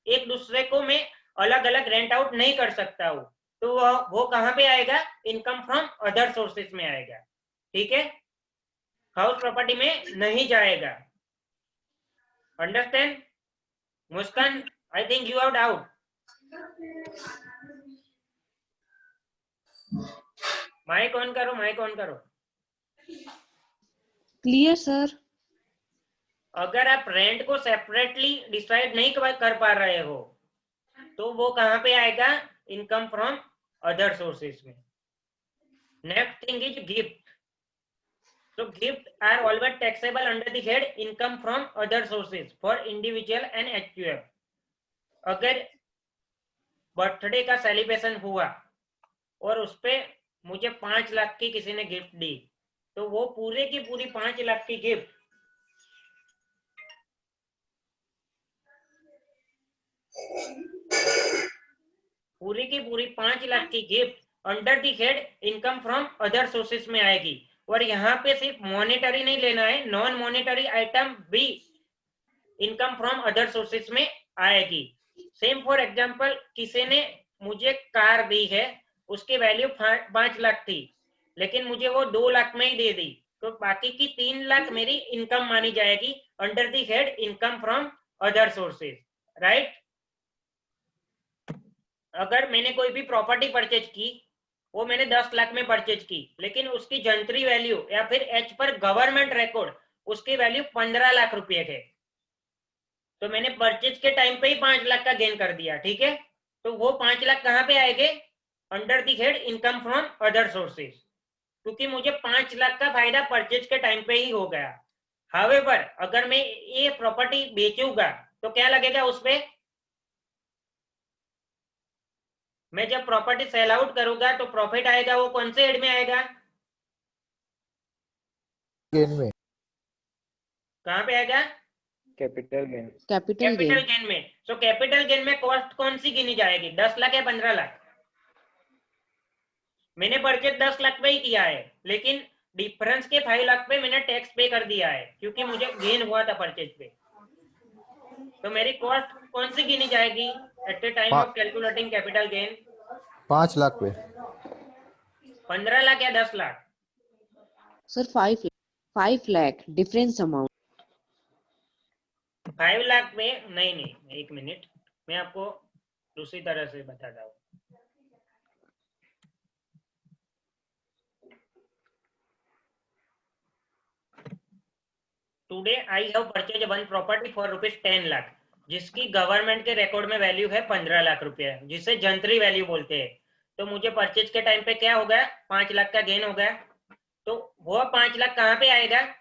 एक दूसरे को मैं अलग अलग रेंट आउट नहीं कर सकता हूँ, तो वो कहाँ पे आएगा, इनकम फ्रॉम अदर सोर्सेज में आएगा, ठीक है। हाउस प्रॉपर्टी में नहीं जाएगा, understand. Muskan, I think you have doubt. Mike on करो, माइक ऑन करो। Clear sir. अगर आप रेंट को सेपरेटली डिसाइड नहीं कर पा रहे हो तो वो कहाँ पे आएगा, इनकम फ्रॉम अदर सोर्सेज में। Next thing is gift. So gifts are always taxable under the head income from other sources for individual and HUF. अगर बर्थडे का सेलिब्रेशन हुआ और उस पे मुझे 5 लाख की किसी ने गिफ्ट दी, तो वो पूरे की पूरी 5 लाख की gift under the head income from other sources में आएगी। और यहाँ पे सिर्फ मॉनेटरी नहीं लेना है, नॉन मॉनेटरी आइटम भी इनकम फ्रॉम अदर सोर्सेस में आएगी। सेम फॉर एग्जांपल, किसी ने मुझे कार दी है, उसकी वैल्यू 5 लाख थी, लेकिन मुझे वो 2 लाख में ही दे दी, तो बाकी की 3 लाख मेरी इनकम मानी जाएगी under the head income from other sources, right. अगर मैंने कोई भी प्रॉपर्टी परचेज की, वो मैंने 10 लाख में परचेज की, लेकिन उसकी जंतरी वैल्यू या फिर एच पर गवर्नमेंट रिकॉर्ड उसकी वैल्यू 15 लाख रुपए है, तो मैंने परचेज के टाइम पे ही 5 लाख का गेन कर दिया, ठीक है। तो वो 5 लाख कहाँ पे आएंगे, under the head income from other sources, क्योंकि मुझे 5 लाख का फायदा परचेज के टाइम पे ही हो गया। हाउएवर अगर मैं ये प्रॉपर्टी बेचूंगा तो क्या लगेगा उस पे, मैं जब प्रॉपर्टी सेल आउट करूंगा तो प्रॉफिट आएगा, वो कौन से हेड में आएगा, गेन में। कहाँ पे आएगा, capital gain. Capital gain. Gain में। सो कैपिटल गेन में कॉस्ट कौन सी गिनी जाएगी, 10 लाख या 15 लाख। मैंने परचेज 10 लाख पे ही किया है, लेकिन डिफरेंस के 5 लाख पे मैंने टैक्स पे कर दिया है, क्योंकि मुझे गेन हुआ था परचेज पे। तो मेरी कॉस्ट कौन सी गिनी जाएगी at the time of calculating capital gain, 5 lakh पे, 15 लाख या 10 lakh. Sir 5 lakh difference amount. 5 lakh पे नहीं, एक मिनट, मैं आपको दूसरी तरह से बताता हूँ। Today I have purchase one property for ₹10 lakh, जिसकी गवर्नमेंट के रिकॉर्ड में वैल्यू है 15 लाख रुपए, जिसे जंतरी वैल्यू बोलते हैं। तो मुझे परचेज के टाइम पे क्या हो गया, 5 लाख का गेन हो गया। तो वो 5 लाख कहाँ पे आएगा,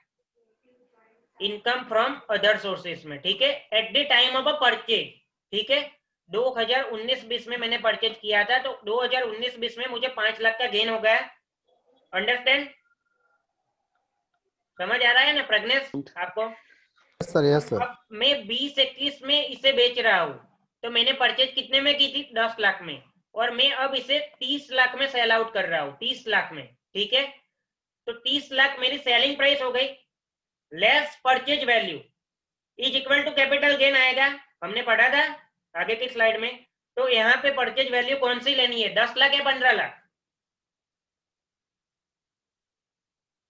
इनकम फ्रॉम अदर सोर्सेस में, ठीक है, at the time of a purchase, ठीक है। 2019-20 में मैंने परचेज किया था, तो 2019-20 में मुझे 5 लाख का गेन हो गया, अंडरस्टैंड। समझ आ रहा है ना प्रज्ञेश आपको? Sir yes sir. अब मैं 20-21 में इसे बेच रहा हूँ, तो मैंने परचेज कितने में की थी? 10 लाख में, और मैं अब इसे 30 लाख में सेल आउट कर रहा हूँ, 30 लाख में, ठीक है? तो 30 लाख मेरी सेलिंग प्राइस हो गई, less purchase value is equal to capital gain आएगा, हमने पढ़ा था आगे की स्लाइड में। तो यहाँ पे परचेज वैल्यू कौन सी लेनी है, 10 लाख या 15 लाख?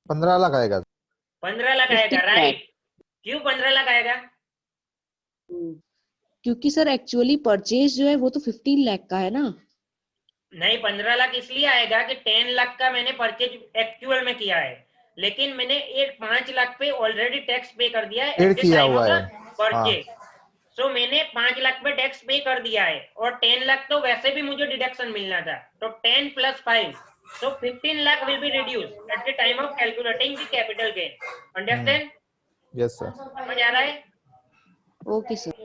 15 लाख आएगा। 15 लाख आएगा, 15 राइट। क्यों 15 लाख आएगा? क्योंकि सर एक्चुअली परचेज जो है वो तो 15 लाख का है ना। नहीं, 15 लाख इसलिए आएगा कि 10 लाख का मैंने परचेज एक्चुअल में किया है, लेकिन मैंने एक 5 लाख पे ऑलरेडी टैक्स पे कर दिया है पेड एट द किया टाइम हुआ ऑफ है। The purchase. सो मैंने 5 लाख पे टैक्स पे कर दिया है, और 10 लाख तो वैसे भी मुझे डिडक्शन मिलना था, तो 10 + 5, so 15 lakh will be reduced at the time of calculating the capital gain. Understand? Yes sir. समझ आ रहा है? Okay sir.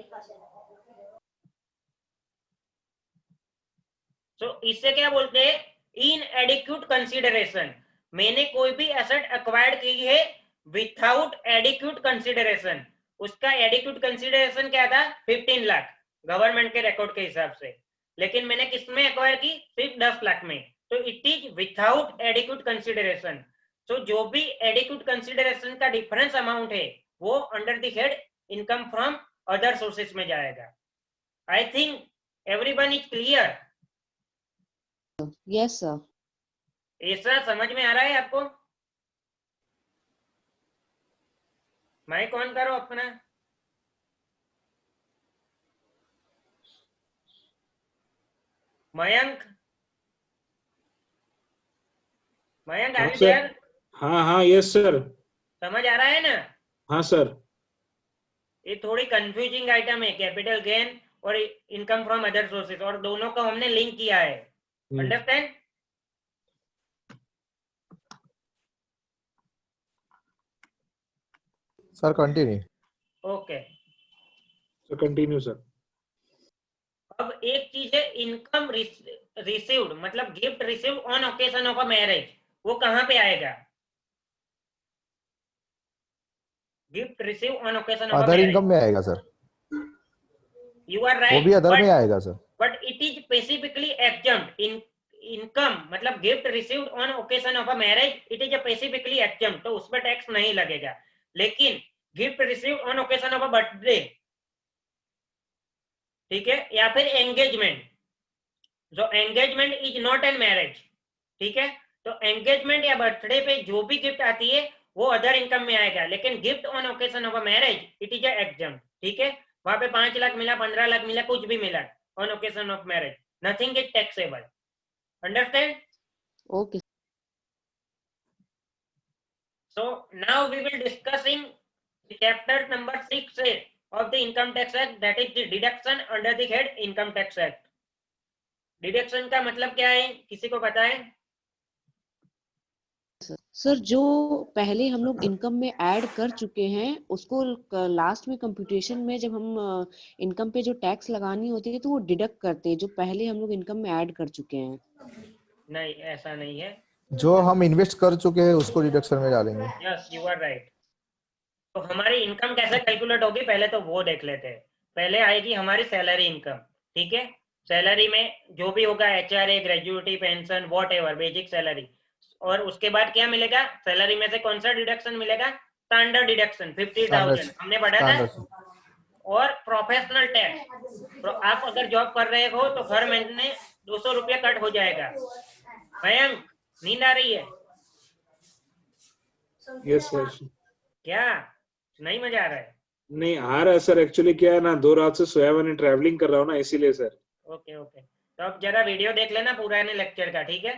So इससे क्या बोलते हैं? इनएडिक्वेट कंसीडरेशन। मैंने कोई भी एसेट एक्वायर्ड की है विथआउट एडिक्वेट कंसीडरेशन। उसका एडिक्वेट कंसीडरेशन क्या था? 15 लाख गवर्नमेंट के रिकॉर्ड के हिसाब से, लेकिन मैंने किस में एक्वायर की? सिर्फ 10 लाख में, तो it is without adequate consideration. तो जो भी एडिक्वेट कंसीडरेशन का डिफरेंस अमाउंट है वो under the head income from other sources में जाएगा। I think everyone is clear? Yes sir. ऐसा समझ में आ रहा है आपको? माइक ऑन करो अपना। मयंक, मयंक हाँ आर यू सर। देयर? हाँ हाँ यस सर। समझ आ रहा है ना? हाँ सर। ये थोड़ी कंफ्यूजिंग आइटम है, कैपिटल गेन और इनकम फ्रॉम अदर सोर्सेज, और दोनों को हमने लिंक किया है। Understand? Sir continue. Okay. Sir continue sir. अब एक चीज है इनकम रिसीव्ड, मतलब gift received on occasion of a marriage, वो कहाँ पे आएगा? Gift receive on occasion of a other marriage. Income में आएगा सर। यू आर वो राइट, भी अदर में आएगा sir. But it is specifically exempt in income, मतलब gift received on occasion of a marriage, it is specifically exempt, तो उसमें tax नहीं लगेगा। लेकिन gift received on occasion of a birthday, ठीक है, या फिर एंगेजमेंट, जो engagement is not an marriage, ठीक है, तो एंगेजमेंट या बर्थडे पे जो भी गिफ्ट आती है वो अदर इनकम में आएगा, लेकिन gift on occasion of a marriage it is exempt, ठीक है। वहां पे 5 लाख मिला, 15 लाख मिला, कुछ भी मिला on occasion of marriage, nothing is taxable. Understand? Okay. So now we will discussing the chapter number 6 of the income tax act, that is the deduction under the head income tax act. Deduction का मतलब क्या है, किसी को पता है? Sir जो पहले हम लोग इनकम में ऐड कर चुके हैं उसको लास्ट में कंप्यूटेशन में जब हम इनकम पे जो टैक्स लगानी होती है तो वो डिडक्ट करते हैं जो पहले हम लोग इनकम में ऐड कर चुके हैं। नहीं, ऐसा नहीं है। जो हम इन्वेस्ट कर चुके हैं उसको डिडक्शन में डालेंगे। Yes, you are right. तो हमारी इनकम कैसे कैलकुलेट होगी पहले तो वो देख लेते हैं। पहले आएगी हमारी सैलरी इनकम, ठीक है। सैलरी में जो भी होगा HRA, gratuity, pension, whatever, basic salary, और उसके बाद क्या मिलेगा? सैलरी में से कौन सा डिडक्शन मिलेगा? स्टैंडर्ड डिडक्शन 50,000 हमने पढ़ा था। और प्रोफेशनल टैक्स, तो आप अगर जॉब कर रहे हो तो हर महीने 200 रुपया कट हो जाएगा। मयंक, नींद आ रही है यस सर। क्या? नहीं मजा आ रहा है? नहीं आ रहा है सर, एक्चुअली क्या है ना 2 रात से सोया मैंने, ट्रैवलिंग कर रहा हूँ ना इसीलिए सर। ओके ओके, तो अब जरा वीडियो देख लेना पुराने लेक्चर का, ठीक है।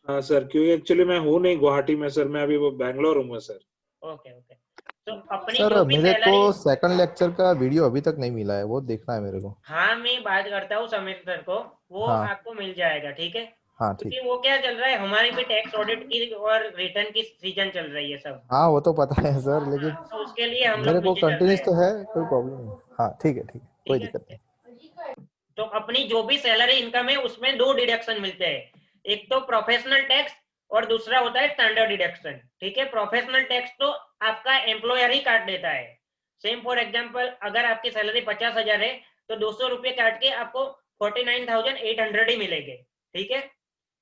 हाँ सर, क्योंकि एक्चुअली मैं हूँ नहीं गुवाहाटी में सर, मैं अभी वो बैंगलोर हूँ सर। ओके ओके, तो अपनी सर जो भी मेरे सैलरी, को सेकंड लेक्चर का वीडियो अभी तक नहीं मिला है, वो देखना है मेरे को। हाँ मैं बात करता हूँ समीर सर को, वो हाँ। आपको मिल जाएगा, ठीक है। हाँ ठीक। क्योंकि वो क्या चल रहा है, हमारी भी टैक्स ऑडिट की और रिटर्न की सीजन चल रही है सब। हाँ वो तो पता है सर, हाँ, लेकिन तो उसके लिए हम मेरे लोग को पीछे चल रहे कंटिन्यूस हैं, तो है, कोई प्रॉब्लम नहीं। हाँ ठीक है ठीक है, कोई ठीक दिक्कत है। नहीं। तो अपनी जो भी सैलरी इनकम है उसमें 2 डिडक्शन मिलते हैं, एक तो प्रोफेशनल टैक्स और दूसरा होता है स्टैंडर्ड डिडक्शन। ठीक है, प्रोफेशनल टैक्स तो आपका एम्प्लॉयर ही काट देता है। सेम फॉर एग्जांपल, अगर आपकी सैलरी 50,000 है तो 200 रुपये काट के आपको 49,800 ही मिलेंगे। ठीक है,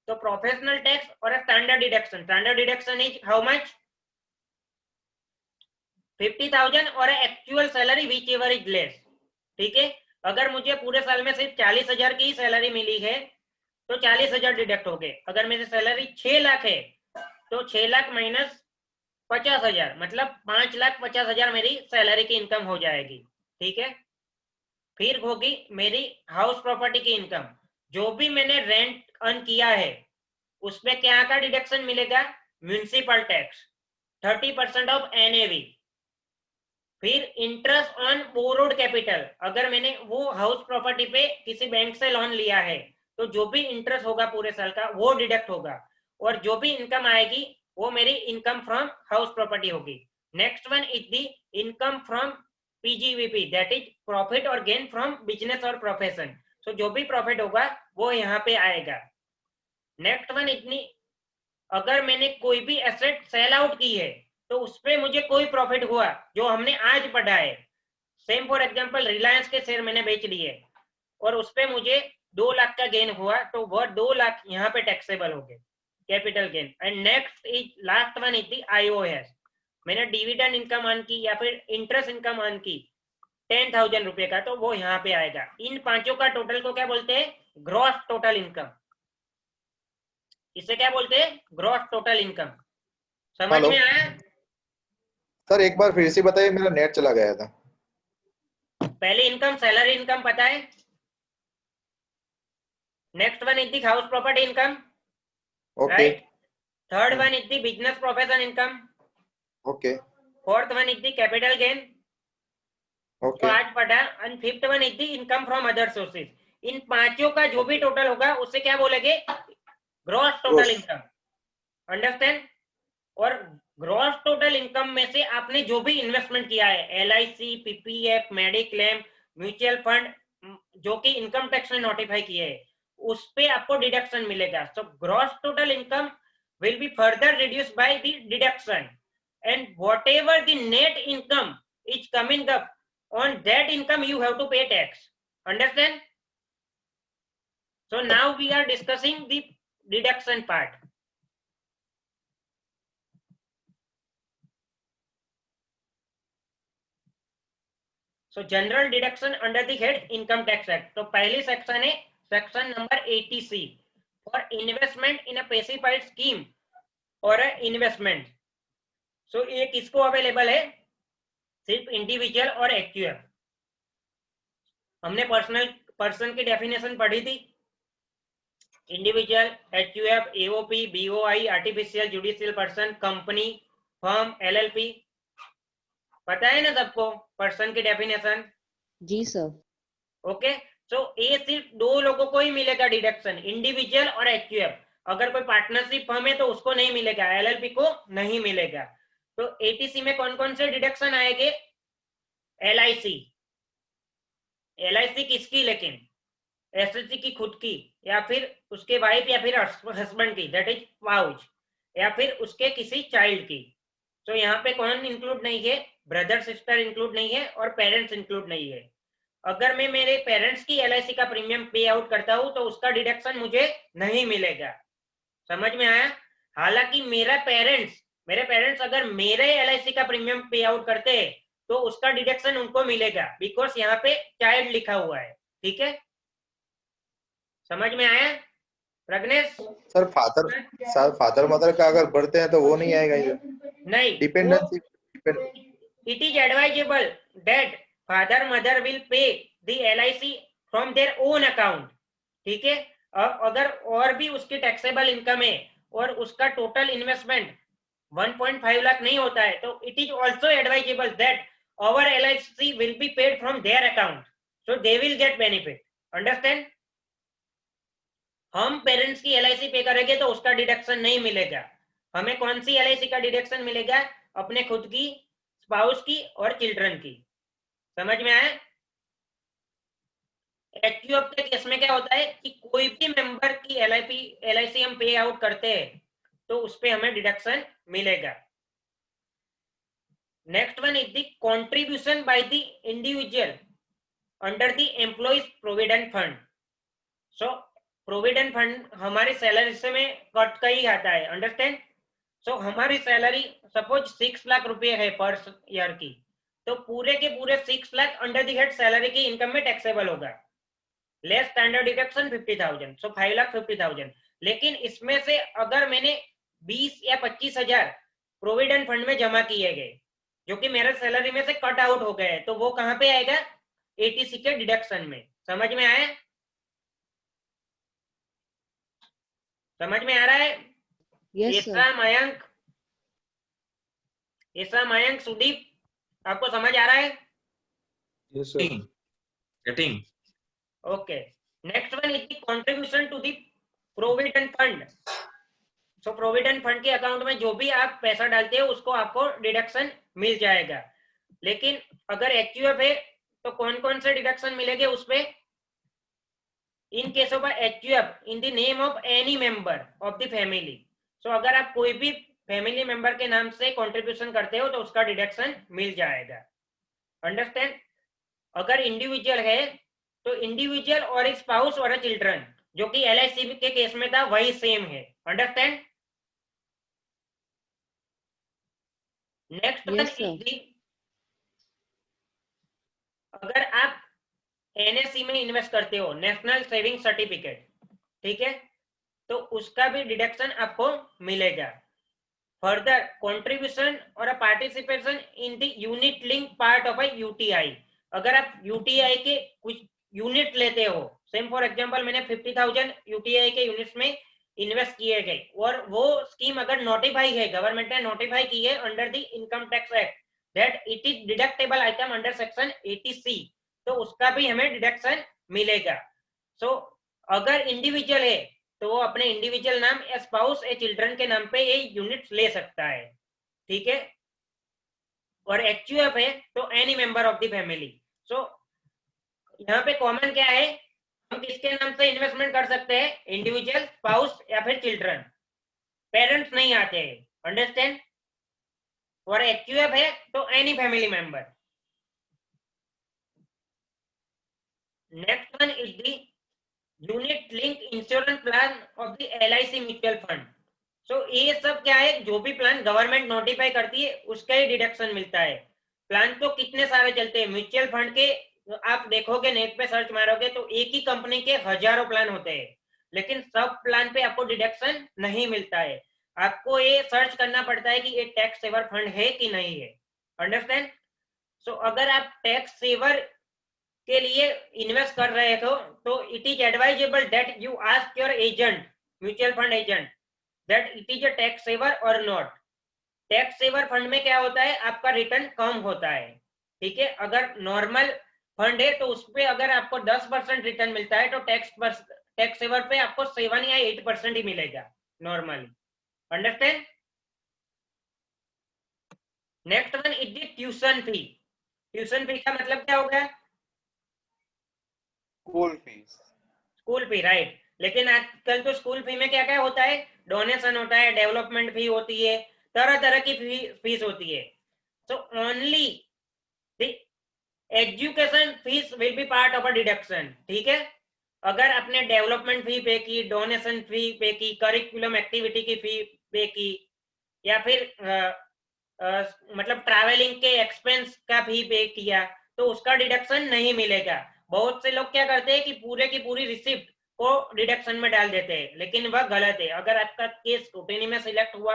तो प्रोफेशनल टैक्स और standard deduction. Standard deduction is how much? 50,000 और actual salary which ever is less. ठीक है, अगर मुझे पूरे साल में सिर्फ 40,000 की सैलरी मिली है तो 40,000 डिडक्ट हो गए। अगर मेरी सैलरी 6 लाख है तो 6 लाख माइनस 50,000 मतलब 5,50,000 मेरी सैलरी की इनकम हो जाएगी। ठीक है, फिर होगी मेरी हाउस प्रॉपर्टी की इनकम। जो भी मैंने रेंट अर्न किया है उसमें क्या का डिडक्शन मिलेगा? Municipal tax 30% of NAV. फिर इंटरेस्ट ऑन बोरोड कैपिटल, अगर मैंने वो हाउस प्रॉपर्टी पे किसी बैंक से लोन लिया है तो जो भी इंटरेस्ट होगा पूरे साल का वो डिडक्ट होगा, और जो भी इनकम आएगी वो मेरी इनकम फ्रॉम हाउस प्रॉपर्टी होगी। Next one is the income from PGBP, that is profit और गेन फ्रॉम बिजनेस और प्रोफेशन। सो जो भी प्रॉफिट होगा वो यहाँ पे आएगा। नेक्स्ट वन इतनी, अगर मैंने कोई भी एसेट सेल आउट की है तो उसपे मुझे कोई प्रॉफिट हुआ जो हमने आज पढ़ा है। सेम फॉर एग्जांपल, रिलायंस के शेयर मैंने बेच लिए और उसपे मुझे 2 लाख का गेन हुआ तो वह 2 लाख यहाँ पे टैक्सेबल हो गए, capital gain. And next is last one is the iOS, मैंने डिविडेंड इनकम अर्न की या फिर इंटरेस्ट इनकम अर्न की 10,000 रुपए का तो वो यहाँ पे आएगा। इन पांचों का टोटल को क्या बोलते हैं? Gross total income. इसे क्या बोलते हैं? Gross total income. समझ हेलो में आया? सर, एक बार फिर से बताइए, मेरा नेट चला गया था। पहले इनकम सैलरी इनकम पता है। Next one is the house property income, okay right. Third one is the business profession income. Okay fourth one is the capital gain जो ओके आज पढ़ा। And fifth one is the income from other sources. इन पांचों का जो भी total होगा उसे क्या बोलेंगे? Gross total income. अंडरस्टैंड? और ग्रॉस टोटल इनकम में से आपने जो भी इन्वेस्टमेंट किया है, LIC, PPF, mediclaim, mutual fund, जो कि इनकम टैक्स ने नोटिफाई किए है, उस पे आपको डिडक्शन मिलेगा। So gross total income will be further reduced by the deduction, and whatever the net income is coming up, on that income you have to pay tax. Understand? So now we are discussing the deduction part. So general deduction under the head income tax act. तो पहली section है section number 80C for investment in a specified scheme or a investment. So ये किसको available है? सिर्फ individual और एक्यूएफ। हमने person की डेफिनेशन पढ़ी थी। Individual, HUF, AOP, BOI, artificial judicial person, company, firm, LLP. पता है ना सबको पर्सन की डेफिनेशन? जी सर। ओके, सो ये सिर्फ 2 लोगों को ही मिलेगा डिडक्शन, इंडिविजुअल और एक्यूएफ। अगर कोई पार्टनरशिप फर्म है तो उसको नहीं मिलेगा, एलएलपी को नहीं मिलेगा। तो एटीसी में कौन कौन से डिडक्शन आएंगे? एलआईसी, एलआईसी किसकी? लेकिन एसएससी की खुद की, या फिर उसके वाइफ या फिर हस्बैंड की, दैट इज स्पाउस, या फिर उसके किसी चाइल्ड की। तो यहाँ पे कौन इंक्लूड नहीं है? ब्रदर सिस्टर इंक्लूड नहीं है और पेरेंट्स इंक्लूड नहीं है। अगर मैं मेरे पेरेंट्स की एलआईसी का प्रीमियम पे आउट करता हूं तो उसका डिडक्शन मुझे नहीं मिलेगा। समझ में आया? हालांकि मेरे पेरेंट्स अगर मेरे एलआईसी का प्रीमियम पे आउट करते हैं तो उसका डिडक्शन उनको मिलेगा, बिकॉज यहाँ पे चाइल्ड लिखा हुआ है। ठीक है, समझ में आया प्रज्ञेश? सर, फादर मदर का अगर बढ़ते हैं तो वो नहीं आएगा ये? नहीं, dependency it is advisable that father mother will pay the LIC from their own account. ठीक है, अगर और भी उसकी टैक्सेबल इनकम है और उसका टोटल इन्वेस्टमेंट 1.5 लाख नहीं होता है तो it is also advisable that our LIC will be paid from their account, so they will get benefit. Understand? हम पेरेंट्स की एलआईसी पे करेंगे तो उसका डिडक्शन नहीं मिलेगा। हमें कौन सी एलआईसी का डिडक्शन मिलेगा? अपने खुद की, स्पाउस की और चिल्ड्रन की। समझ में आया? एक्यूएफ के केस में क्या होता है कि कोई भी मेंबर की एलआईसी हम पे आउट करते हैं तो उस पे हमें डिडक्शन मिलेगा। Next one is the contribution by the individual under the employees provident fund. So provident fund हमारी सैलरी से में कट का ही आता है, अंडरस्टैंड। सो हमारी सैलरी सपोज 6 लाख रुपए है पर ईयर की, तो पूरे के पूरे 6 lakh under the head salary की इनकम में टैक्सेबल होगा। लेस स्टैंडर्ड डिडक्शन 50,000, सो 5,50,000। लेकिन इसमें से अगर मैंने 20 या 25,000 प्रोविडेंट फंड में जमा किए गए जो कि मेरे सैलरी में से कट आउट हो गए, तो वो कहाँ पे आएगा? एटीसी के डिडक्शन में। समझ में आया? समझ में आ रहा है? Yes sir. ऐसा मयंक, ऐसा मयंक, सुदीप, आपको समझ आ रहा है? Yes sir. Getting. Okay. Next one is the contribution to the provident fund. So provident fund के अकाउंट में जो भी आप पैसा डालते हो उसको आपको डिडक्शन मिल जाएगा। लेकिन अगर एचयूएफ है तो कौन कौन से डिडक्शन मिलेंगे उस पे? In case of HUF in the name of any member of the family. So अगर आप कोई भी फैमिली मेंबर के नाम से कंट्रीब्यूशन करते हो तो उसका डिडक्शन मिल जाएगा, अंडरस्टैंड। अगर इंडिविजुअल है तो इंडिविजुअल और स्पाउस और चिल्ड्रन, जो कि एलआईसी के केस में था, वही सेम है, understand. Next one yes sir. Is the, अगर आप एनएससी में इन्वेस्ट करते हो, नेशनल सेविंग सर्टिफिकेट, ठीक है, तो उसका भी डिडक्शन आपको मिलेगा। फर्दर कंट्रीब्यूशन और participation in the unit link part of a UTI. अगर आप यूटीआई के कुछ यूनिट लेते हो, सेम फॉर एग्जांपल मैंने 50,000 यूटीआई के यूनिट्स में इन्वेस्ट किए गए और वो स्कीम अगर नोटिफाई है, गवर्नमेंट ने नोटिफाई की है under the income tax act that it is deductible item under section 80C, तो उसका भी हमें डिडक्शन मिलेगा। सो अगर इंडिविजुअल है तो वो अपने इंडिविजुअल नाम या स्पाउस या चिल्ड्रन के नाम पे ये यूनिट ले सकता है, ठीक है। और एचयूएफ है तो any member of the family. So यहाँ पे कॉमन क्या है? हम किसके नाम से इन्वेस्टमेंट कर सकते हैं? इंडिविजुअल, स्पाउस या फिर चिल्ड्रन। पेरेंट्स नहीं आते हैं, अंडरस्टैंड। और एचयूएफ है तो any family member. Next one is the unit link insurance plan of the LIC mutual fund. So ये सब क्या है? जो भी प्लान गवर्नमेंट नोटिफाई करती है उसका ही डिडक्शन मिलता है। प्लान तो कितने सारे चलते हैं म्यूचुअल फंड के, आप देखोगे नेट पे सर्च मारोगे तो एक ही कंपनी के हजारों प्लान होते हैं, लेकिन सब प्लान पे आपको डिडक्शन नहीं मिलता है। आपको ये सर्च करना पड़ता है कि ये टैक्स सेवर फंड है कि नहीं है, अंडरस्टैंड। सो अगर आप टैक्स सेवर के लिए इन्वेस्ट कर रहे हो तो it is advisable that you ask your agent, mutual fund agent, that it is a tax saver और नॉट। टैक्स सेवर फंड में क्या होता है? आपका रिटर्न कम होता है, ठीक है। अगर नॉर्मल फंड है तो उसपे अगर आपको 10% रिटर्न मिलता है तो टैक्स सेवर पे आपको 7 या 8% ही मिलेगा normally, understand. Next one is the tuition fee. Tuition fee का मतलब क्या होगा? School fees. School fee, right. लेकिन आजकल तो स्कूल फी में क्या क्या होता है? डोनेशन होता है, डेवलपमेंट फी होती है, तरह तरह की फीस होती है। So only the education fees will be part of a deduction, ठीक है। अगर आपने डेवलपमेंट फी पे की, डोनेशन फी पे की, करिकुलम एक्टिविटी की फी पे की, या फिर मतलब ट्रैवलिंग के एक्सपेंस का फी पे किया, तो उसका डिडक्शन नहीं मिलेगा। बहुत से लोग क्या करते हैं कि पूरे की पूरी रिसिप्ट को डिडक्शन में डाल देते हैं, लेकिन वह गलत है। अगर आपका केस स्क्रूटिनी में सिलेक्ट हुआ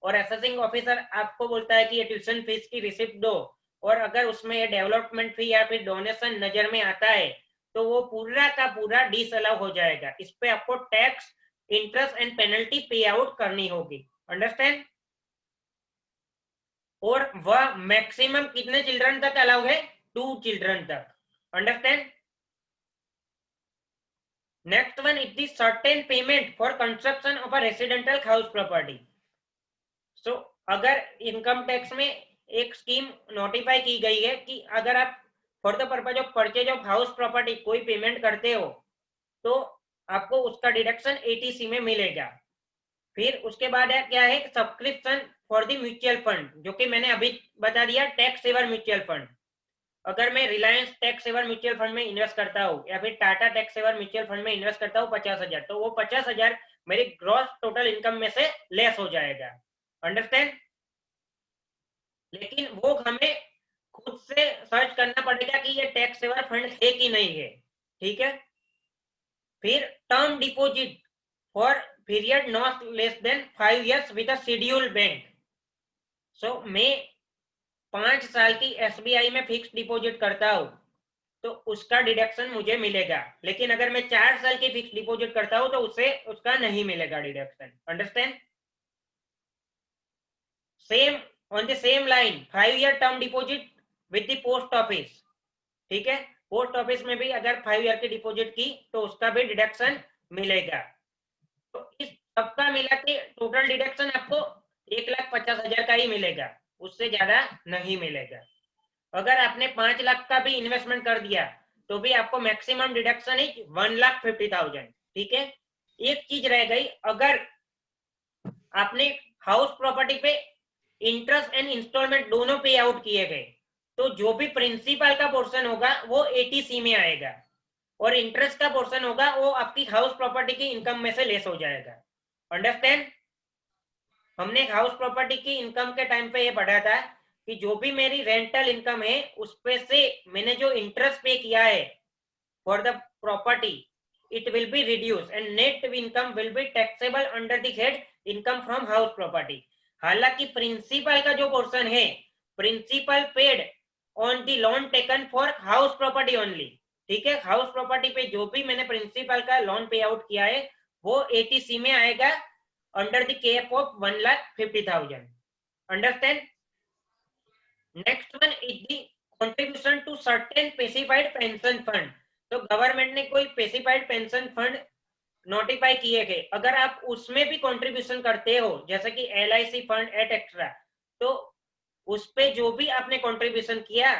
और असेसिंग ऑफिसर आपको बोलता है कि ये ट्यूशन फीस की रिसिप्ट दो, और अगर उसमें ये डेवलपमेंट फी या फिर डोनेशन नजर में आता है, तो वो पूरा का पूरा डिसअलाउ हो जाएगा। इस पे आपको टैक्स, इंटरेस्ट एंड पेनल्टी पे आउट करनी होगी, अंडरस्टैंड। और वह मैक्सिमम कितने चिल्ड्रन तक अलाउ है? 2 चिल्ड्रन तक, understand. Next one is the certain payment for construction of a residential house property. So अगर इनकम टैक्स में एक स्कीम नोटिफाई की गई है कि अगर आप for the purpose of purchase of house property कोई पेमेंट करते हो तो आपको उसका डिडक्शन 80C में मिलेगा। फिर उसके बाद है क्या है, subscription for the mutual fund, जो कि मैंने अभी बता दिया, टैक्स सेवर म्यूचुअल फंड। अगर मैं Reliance tax saver mutual fund में इन्वेस्ट करता हूँ या फिर Tata tax saver mutual fund में इन्वेस्ट करता हूँ 50,000, तो वो 50,000 मेरी ग्रॉस टोटल इनकम में से लेस हो जाएगा। अंडरस्टैंड? लेकिन वो हमें खुद से सर्च करना पड़ेगा कि ये टैक्स सेवर फंड है कि नहीं है। ठीक है। फिर term deposit for period not less than 5 years with a schedule bank. So मैं 5 साल की एसबीआई में फिक्स डिपॉजिट करता हूं तो उसका डिडक्शन मुझे मिलेगा, लेकिन अगर मैं 4 साल की फिक्स डिपॉजिट करता हूं तो उससे उसका नहीं मिलेगा deduction. Understand? Same on the same line 5 year term deposit with the post office. ठीक है, पोस्ट ऑफिस में भी अगर 5 year की डिपॉजिट की तो उसका भी डिडक्शन मिलेगा। तो इस सबका मिला के टोटल डिडक्शन आपको 1,50,000 का ही मिलेगा, उससे ज्यादा नहीं मिलेगा। अगर आपने 5 लाख का भी इन्वेस्टमेंट कर दिया तो भी आपको मैक्सिमम डिडक्शन इज 1,50,000। ठीक है। एक चीज रह गई, अगर आपने हाउस प्रॉपर्टी पे इंटरेस्ट एंड इंस्टॉलमेंट दोनों पे आउट किए गए तो जो भी प्रिंसिपल का पोर्शन होगा वो 80C में आएगा और इंटरेस्ट का पोर्शन होगा वो आपकी हाउस प्रॉपर्टी की इनकम में से लेस हो जाएगा। अंडरस्टैंड? हमने हाउस प्रॉपर्टी की इनकम के टाइम पे ये पढ़ा था कि जो भी मेरी रेंटल इनकम है उस पे से मैंने जो इंटरेस्ट पे किया है for the property it will be reduced and net income will be taxable under the head income from house property। हालांकि प्रिंसिपल का जो पोर्शन है, principal paid on the loan taken for house property only. ठीक है, house property पे जो भी मैंने प्रिंसिपल का लोन पे आउट किया है वो 80C में आएगा under the cap of 1,50,000। Understand? Next one is the contribution to certain specified pension fund. तो गवर्नमेंट ने कोई स्पेसिफाइड पेंशन फंड नोटिफाई किए गए, अगर आप उसमें भी कंट्रीब्यूशन करते हो जैसे कि LIC फंड एट एक्स्ट्रा, तो उस पे जो भी आपने कंट्रीब्यूशन किया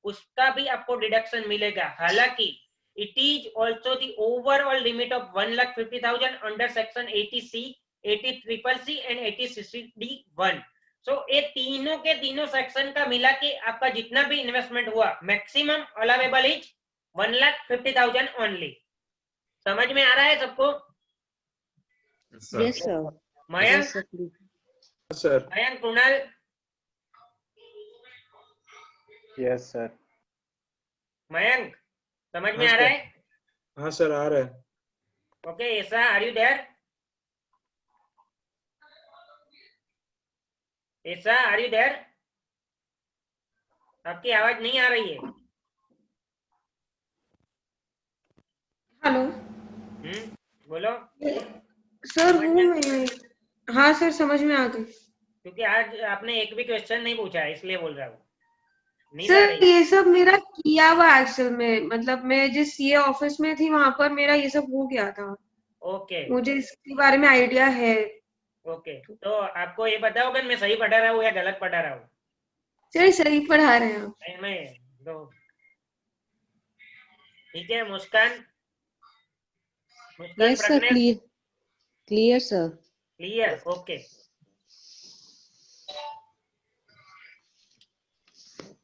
उसका भी आपको डिडक्शन मिलेगा। हालांकि it is also the overall limit of 1,50,000 under section 80C, 80CCC and 80CCD1। सो ये तीनों के तीनों सेक्शन का मिला के आपका जितना भी इन्वेस्टमेंट हुआ मैक्सिमम अलाउेबल इज 1,50,000 ओनली। समझ में आ रहा है सबको? Yes sir. Mayank, yes sir. Sir Mayank, Kunal, yes sir. Mayank समझ में हाँ, आ रहा सर। है? हाँ सर आ रहा है। ओके, ऐसा आर यू देयर? ऐसा आर यू देयर? आपकी आवाज नहीं आ रही है। हेलो बोलो। सर, समझ वो में? मैं हाँ सर, समझ में आ गई। क्योंकि आज आपने एक भी क्वेश्चन नहीं पूछा है इसलिए बोल रहा हूँ। नींद आ सर रही है? ये सब मेरा किया हुआ एक्चुअल में, मतलब मैं जिस सीए ऑफिस में थी वहां पर मेरा ये सब हो गया था। ओके मुझे इसके बारे में आइडिया है। ओके, तो आपको ये पता होगा मैं सही पढ़ा रहा हूँ या गलत पढ़ा रहा हूँ? सर सही पढ़ा रहे हैं आप। मैं तो ठीक है। Muskan, Muskan yes sir, Pragya, clear clear sir. Clear? Okay.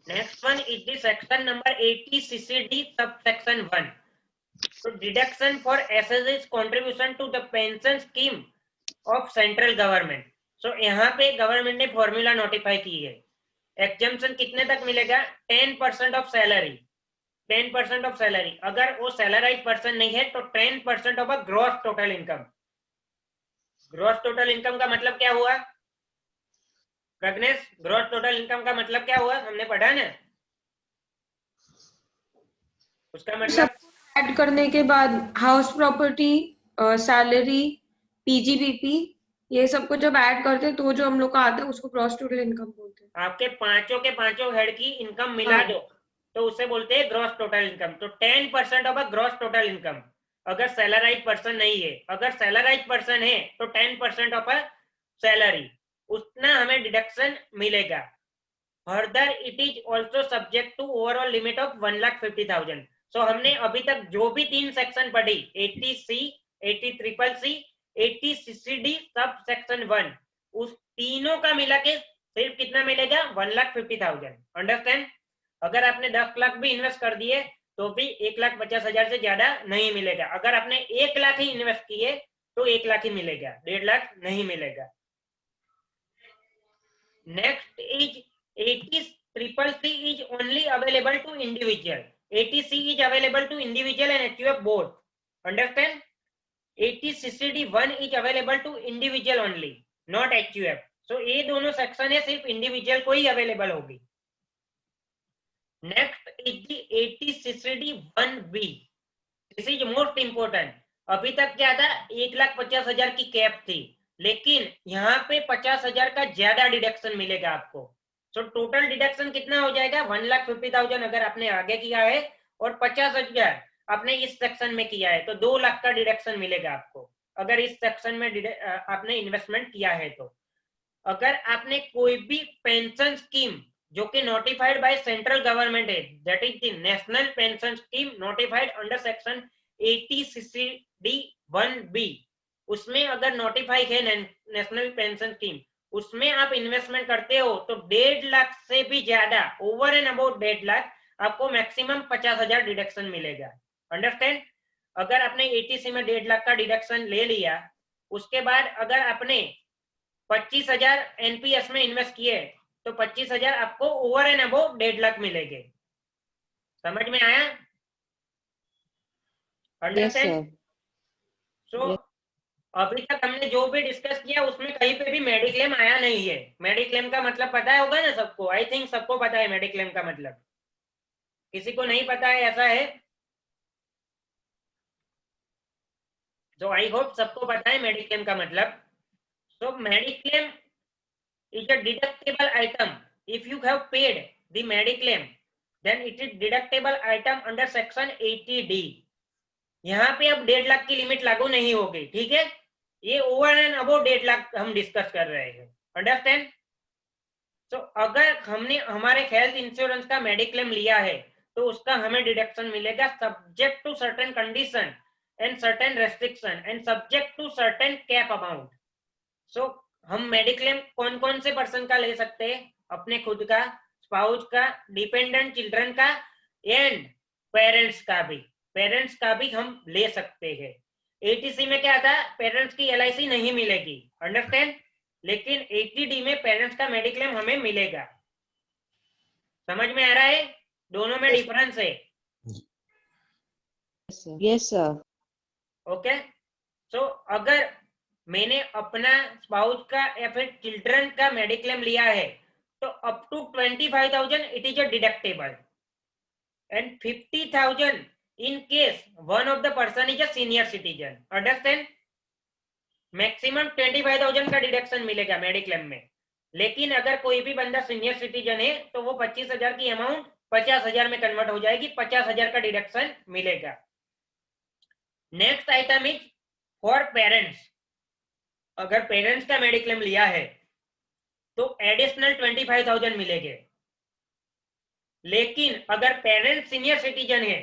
Next one is the section number 80CCD subsection 1। तो deduction for assessee's contribution to the pension scheme of central government. So यहाँ पे गवर्नमेंट ने फॉर्मूला नोटिफाई की है। एग्जम्पशन कितने तक मिलेगा? 10% of salary. 10% of salary, अगर वो सैलराइज पर्सन नहीं है तो 10% of a gross total income. Gross total income का मतलब क्या हुआ प्रज्ञेश? ग्रॉस टोटल इनकम का मतलब क्या हुआ? हमने पढ़ा ना उसका मतलब। ऐड करने के बाद हाउस प्रॉपर्टी, सैलरी, पीजीबीपी, ये सबको जब ऐड करते हैं तो जो हम लोग का आता है उसको ग्रॉस टोटल इनकम बोलते हैं। आपके पांचों के पांचों हेड की इनकम मिला हाँ। दो तो उसे बोलते हैं ग्रॉस टोटल इनकम। तो 10% of a gross total income, अगर सैलराइज पर्सन नहीं है, अगर सैलराइज पर्सन है तो 10% ऑफ अ सैलरी, उतना हमें डिडक्शन मिलेगा। Further it is also subject to overall limit of 1,50,000। So हमने अभी तक जो भी 3 सेक्शन पढ़ी, 80C, 80CCC 80 CCD sub section 1, उस तीनों का मिला के सिर्फ कितना मिलेगा? 1,50,000। अंडरस्टैंड? अगर आपने 10 लाख भी इन्वेस्ट कर दिए तो भी 1,50,000 से ज्यादा नहीं मिलेगा। अगर आपने 1 लाख ही इन्वेस्ट किए तो 1 लाख ही मिलेगा, 1.5 लाख नहीं मिलेगा। Next is 80CCC is only available to individual. 80C is available to individual and HUF both. Understand? 80CCD1 is available to individual only, not HUF. So ये दोनों सेक्शन है सिर्फ इंडिविजुअल को ही अवेलेबल होगी। Next is the 80CCD1B. This is most important. अभी तक क्या था? 1,50,000 की कैप थी, लेकिन यहाँ पे 50,000 का ज्यादा डिडक्शन मिलेगा आपको। सो टोटल डिडक्शन कितना हो जाएगा? 1,50,000 अगर आपने आगे किया है और 50,000 आपने इस सेक्शन में किया है तो 2 लाख का डिडक्शन मिलेगा आपको, अगर इस सेक्शन में आपने इन्वेस्टमेंट किया है तो। अगर आपने कोई भी पेंशन स्कीम जो कि नोटिफाइड बाय सेंट्रल गवर्नमेंट है, that is the national pension scheme notified under section 80CCD1B, उसमें अगर नोटिफाई है नेशनल पेंशन स्कीम, उसमें आप इन्वेस्टमेंट करते हो तो 1.5 लाख से भी ज्यादा, ओवर एंड अबाउट 1.5 लाख, आपको मैक्सिमम 50,000 डिडक्शन मिलेगा। अंडरस्टैंड? अगर आपने 80C में 1.5 लाख का डिडक्शन ले लिया, उसके बाद अगर आपने 25,000 एनपीएस में इन्वेस्ट किए तो 25,000 आपको ओवर एंड अबाउट 1.5 लाख मिलेंगे। समझ में आया? अंडरस्टैंड? सो अभी तक हमने जो भी डिस्कस किया उसमें कहीं पे भी मेडिक्लेम आया नहीं है। मेडिक्लेम का मतलब पता होगा ना सबको? आई थिंक सबको पता है मेडिक्लेम का मतलब। किसी को नहीं पता है ऐसा है? तो आई होप सबको पता है मेडिक्लेम का मतलब। सो mediclaim is a deductible item. If you have paid the mediclaim, then it is deductible item under section 80D. यहाँ पे अब 1.5 लाख की लिमिट लागू नहीं होगी, ठीक है? ये ओवर एंड अबाउट 1.5 लाख हम डिस्कस कर रहे हैं। अंडरस्टैंड? सो अगर हमने हमारे हेल्थ इंश्योरेंस का मेडिक्लेम लिया है तो उसका हमें डिडक्शन मिलेगा subject to certain condition and certain restriction and subject to certain cap amount. So हम मेडिक्लेम कौन कौन से पर्सन का ले सकते हैं? अपने खुद का, स्पाउस का, डिपेंडेंट चिल्ड्रन का एंड पेरेंट्स का भी। पेरेंट्स का भी हम ले सकते हैं। 80C में क्या था? पेरेंट्स की LIC नहीं मिलेगी। अंडरस्टैंड? लेकिन 80D में पेरेंट्स का मेडिक्लेम हमें मिलेगा। समझ में आ रहा है? दोनों में डिफरेंस है। Yes sir. ओके, सो अगर मैंने अपना स्पाउस का या फिर चिल्ड्रन का मेडिक्लेम लिया है तो up to 25,000 it is a deductible and 50,000 in case one of the person is a senior citizen. Understand? Maximum 25,000 का डिडक्शन मिलेगा मेडिक्लेम में, लेकिन अगर कोई भी बंदा सीनियर सिटीजन है तो वो 25,000 की अमाउंट 50,000 में कन्वर्ट हो जाएगी, 50,000 का डिडक्शन मिलेगा। Next item is for parents. अगर पेरेंट्स का मेडिक्लेम लिया है तो एडिशनल 25,000 मिलेंगे, लेकिन अगर पेरेंट सीनियर सिटीजन है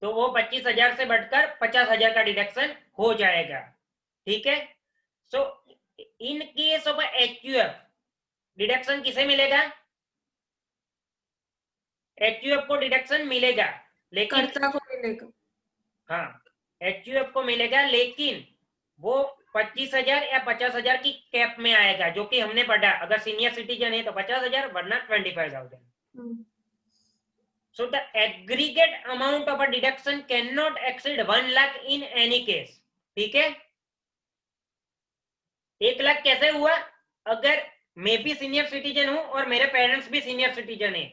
तो वो 25,000 से बढ़कर 50,000 का डिडक्शन हो जाएगा। ठीक है? So in case of HUF deduction किसे मिलेगा? HUF को डिडक्शन मिलेगा, लेकिन कर्ता को मिलेगा। हाँ, HUF को मिलेगा, लेकिन वो 25,000 या 50,000 की कैप में आएगा, जो कि हमने पढ़ा। अगर सीनियर सिटीजन है तो 50,000 वरना 25,000। So the aggregate amount of a deduction cannot exceed 1 lakh in any case. ठीक है? 1 लाख कैसे हुआ? अगर मैं भी सीनियर सिटीजन हूं और मेरे पेरेंट्स भी सीनियर सिटीजन है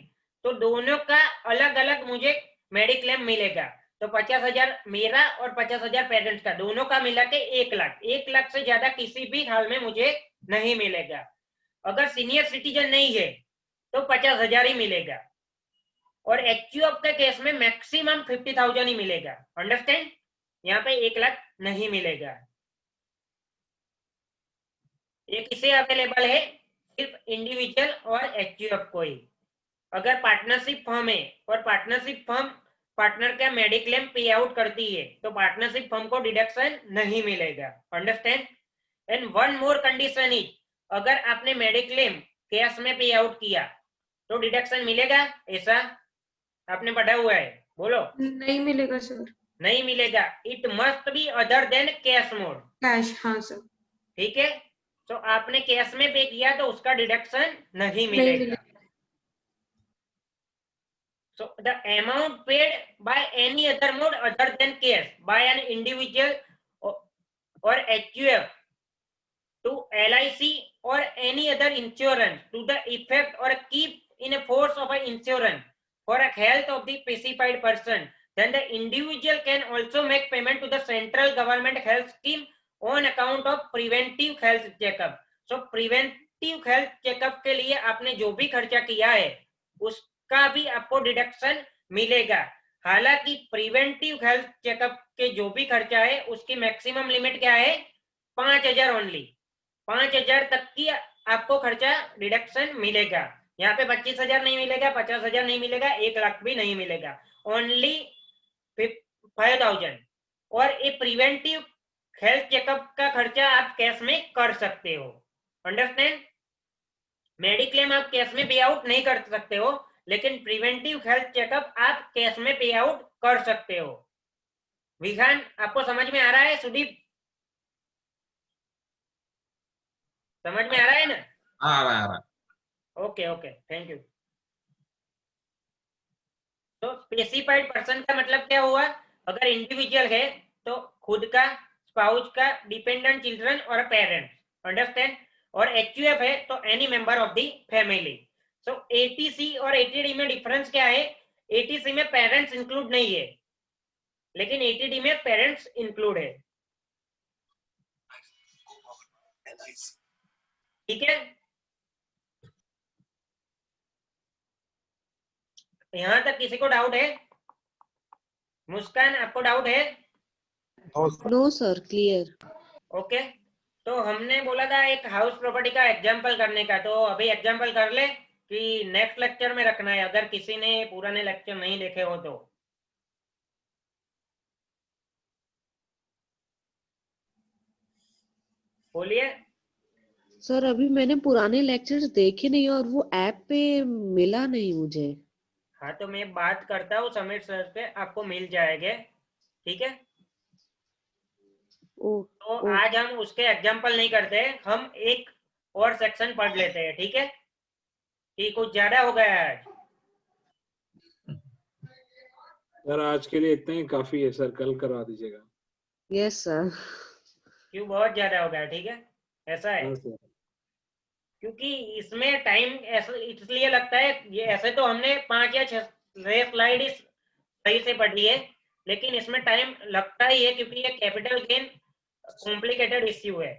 तो दोनों का अलग अलग मुझे मेडिक्लेम मिलेगा। तो 50,000 मेरा और 50,000 पेरेंट्स का, दोनों का मिला के 1 लाख। 1 लाख से ज्यादा किसी भी हाल में मुझे नहीं मिलेगा। अगर सीनियर सिटीजन नहीं है तो 50,000 ही मिलेगा, और HUF के केस में मैक्सिमम 50,000 ही मिलेगा। अंडरस्टैंड? यहाँ पे 1 लाख नहीं मिलेगा। ये किसे अवेलेबल है? सिर्फ इंडिविजुअल और HUF को ही। अगर पार्टनरशिप फर्म है और पार्टनरशिप फर्म पार्टनर का मेडिक्लेम पे आउट करती है तो पार्टनरशिप फर्म को डिडक्शन नहीं मिलेगा। Understand? And one more condition is, अगर आपने मेडिक्लेम कैश में पे आउट किया तो डिडक्शन मिलेगा? ऐसा आपने पढ़ा हुआ है, बोलो। नहीं मिलेगा सर। नहीं मिलेगा। It must be other than cash mode. Cash, हाँ सर। ठीक है, तो आपने कैश में पे किया तो उसका डिडक्शन नहीं नहीं मिलेगा। मिलेगा। So the amount paid by any other mode other than cash by an individual or HUF to LIC or any other insurance to the effect or keep in a force of an insurance for a health of the specified person, then the individual can also make payment to the central government health scheme on account of preventive health checkup. So preventive health checkup के लिए आपने जो भी खर्चा किया है उसका भी आपको डिडक्शन मिलेगा। हालांकि प्रिवेंटिव हेल्थ चेकअप के जो भी खर्चा है उसकी मैक्सिमम लिमिट क्या है? 5,000 ओनली। 5,000 तक की आपको खर्चा डिडक्शन मिलेगा। यहाँ पे 25,000 नहीं मिलेगा, 50,000 नहीं मिलेगा, 1 लाख भी नहीं मिलेगा, ओनली 5,000। और ये प्रिवेंटिव हेल्थ चेकअप का खर्चा आप कैश में कर सकते हो। अंडरस्टैंड? मेडिक्लेम आप कैश में पे आउट नहीं कर सकते हो, लेकिन प्रिवेंटिव हेल्थ चेकअप आप कैश में पे आउट कर सकते हो। विधान आपको समझ में आ रहा है? सुदीप समझ में आ रहा है ना? आ रहा है। Okay okay, thank you. तो स्पेसिफाइड पर्सन का मतलब क्या हुआ? अगर इंडिविजुअल है तो खुद का, स्पाउस का, डिपेंडेंट चिल्ड्रन और पेरेंट्स। अंडरस्टैंड? और HUF है तो any member of the family. So ATC और ATD में डिफरेंस क्या है? ATC में पेरेंट्स इंक्लूड नहीं है, लेकिन ATD में पेरेंट्स इंक्लूड है। ठीक है, यहां तक किसी को डाउट है? मुस्कान आपको डाउट है? No sir, clear. ओके, तो हमने बोला था एक हाउस प्रॉपर्टी का एग्जांपल करने का, तो अभी एग्जांपल कर ले कि नेक्स्ट लेक्चर में रखना है, अगर किसी ने पुराने लेक्चर नहीं देखे हो तो। बोलिए। सर अभी मैंने पुराने लेक्चर्स देखे नहीं और वो ऐप पे मिला नहीं मुझे। हाँ, तो मैं बात करता हूँ समीर सर पे, आपको मिल जाएंगे। ठीक है, तो आज हम उसके एग्जांपल नहीं करते, हम एक और सेक्शन पढ़ लेते हैं। ठीक है, कि कुछ ज्यादा हो गया है आज। सर आज के लिए इतना ही काफी है सर, कल करवा दीजिएगा। Yes sir. क्यों, बहुत ज्यादा हो गया? ठीक है, ऐसा है हाँ सर। क्योंकि इसमें टाइम इसलिए लगता है, ये ऐसे तो हमने 5 या 6 स्लाइड सही से पढ़ी है, लेकिन इसमें टाइम लगता ही है क्योंकि ये कैपिटल गेन कॉम्प्लिकेटेड इश्यू है।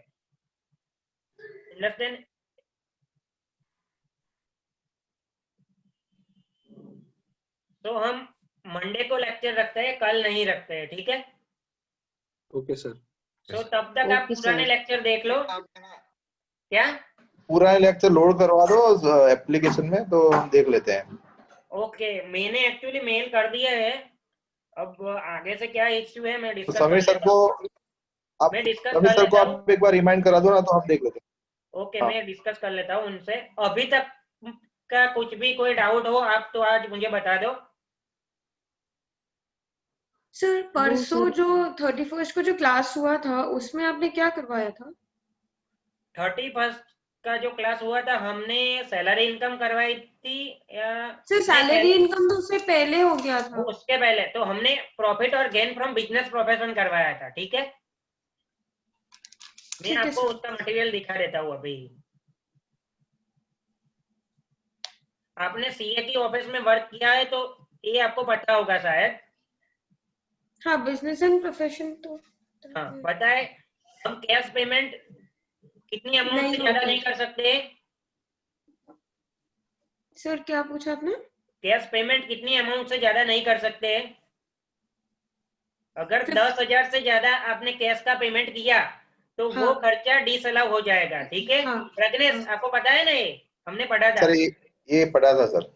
अंडरस्टैंड? तो हम मंडे को लेक्चर रखते हैं, कल नहीं रखते हैं। ठीक है, ओके सर। तो तब तक आप ओके पुराने सर। लेक्चर देख लो। क्या? पूरा लेक्चर लोड करवा दो एप्लीकेशन में तो हम देख लेते हैं। ओके, मैंने एक्चुअली मेल कर दिया है, अब आगे से क्या इश्यू है मैं तो डिस्कस समीर सर को आप मैं डिस्कस समीर कर सर को लेता हूँ। आप एक बार रिमाइंड करा दो ना, तो हम देख लेते हैं। ओके, हाँ। मैं डिस्कस कर लेता हूँ उनसे। अभी तक का कुछ भी कोई डाउट हो आप तो आज मुझे बता दो। सर परसों सर। जो 31st को जो क्लास हुआ था उसमें आपने क्या करवाया था? 31 का जो क्लास हुआ था हमने सैलरी इनकम करवाई थी या सर सैलरी इनकम तो उससे पहले हो गया था। उसके पहले तो हमने प्रॉफिट और गेन फ्रॉम बिजनेस प्रोफेशन करवाया था। ठीक है, मैं ठीक है आपको सर। उसका मटेरियल दिखा देता हूँ अभी। आपने सीए की ऑफिस में वर्क किया है तो ये आपको पता होगा शायद। हाँ, बिजनेस एंड प्रोफेशन तो हाँ, पता है। हम कैश पेमेंट कितनी अमाउंट नहीं से ज्यादा होता। नहीं कर सकते? सर क्या पूछा आपने? कैश पेमेंट कितनी अमाउंट से ज्यादा नहीं कर सकते? अगर 10,000 से ज्यादा आपने कैश का पेमेंट किया तो हाँ। वो खर्चा डिसअलाउ हो जाएगा। ठीक है, हाँ। प्रज्ञेश आपको पता है ना, ये हमने पढ़ा था। सर ये पढ़ा था सर।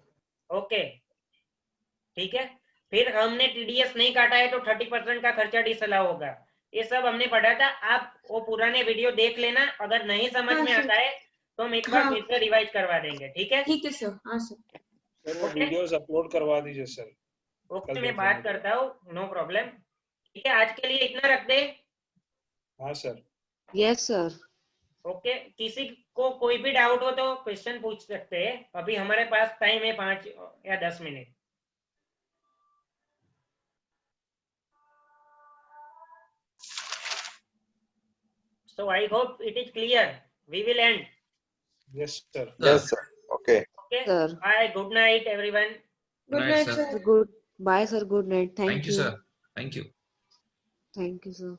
ओके, ठीक है। फिर हमने टीडीएस नहीं काटा है तो 30% का खर्चा डिसअलाउ होगा। ये सब हमने पढ़ा था, आप वो पुराने वीडियो देख लेना, अगर नहीं समझ हाँ में सर। आता है तो हम एक बार हाँ। फिर से रिवाइज करवा देंगे, ठीक है? ठीक है सर। हाँ सर। सर वो ओके। वीडियोस अपलोड करवा दीजिए सर। ओके, कल मैं देख बात लेंगे। करता हूँ, नो प्रॉब्लम। ठीक है, आज के लिए इतना रख दे। हाँ सर। Yes sir. ओके, किसी को कोई भी डाउट हो तो क्वेश्चन पूछ सकते हैं, अभी हमारे पास टाइम है 5 या 10 minute. So I hope it is clear. We will end. Yes sir. Yes, sir. Okay. Okay. Sir. Bye. Good night, everyone. Good Night, night sir. Sir. Good. Bye, sir. Good night. Thank Thank you, you. sir. Thank you. Thank you, sir.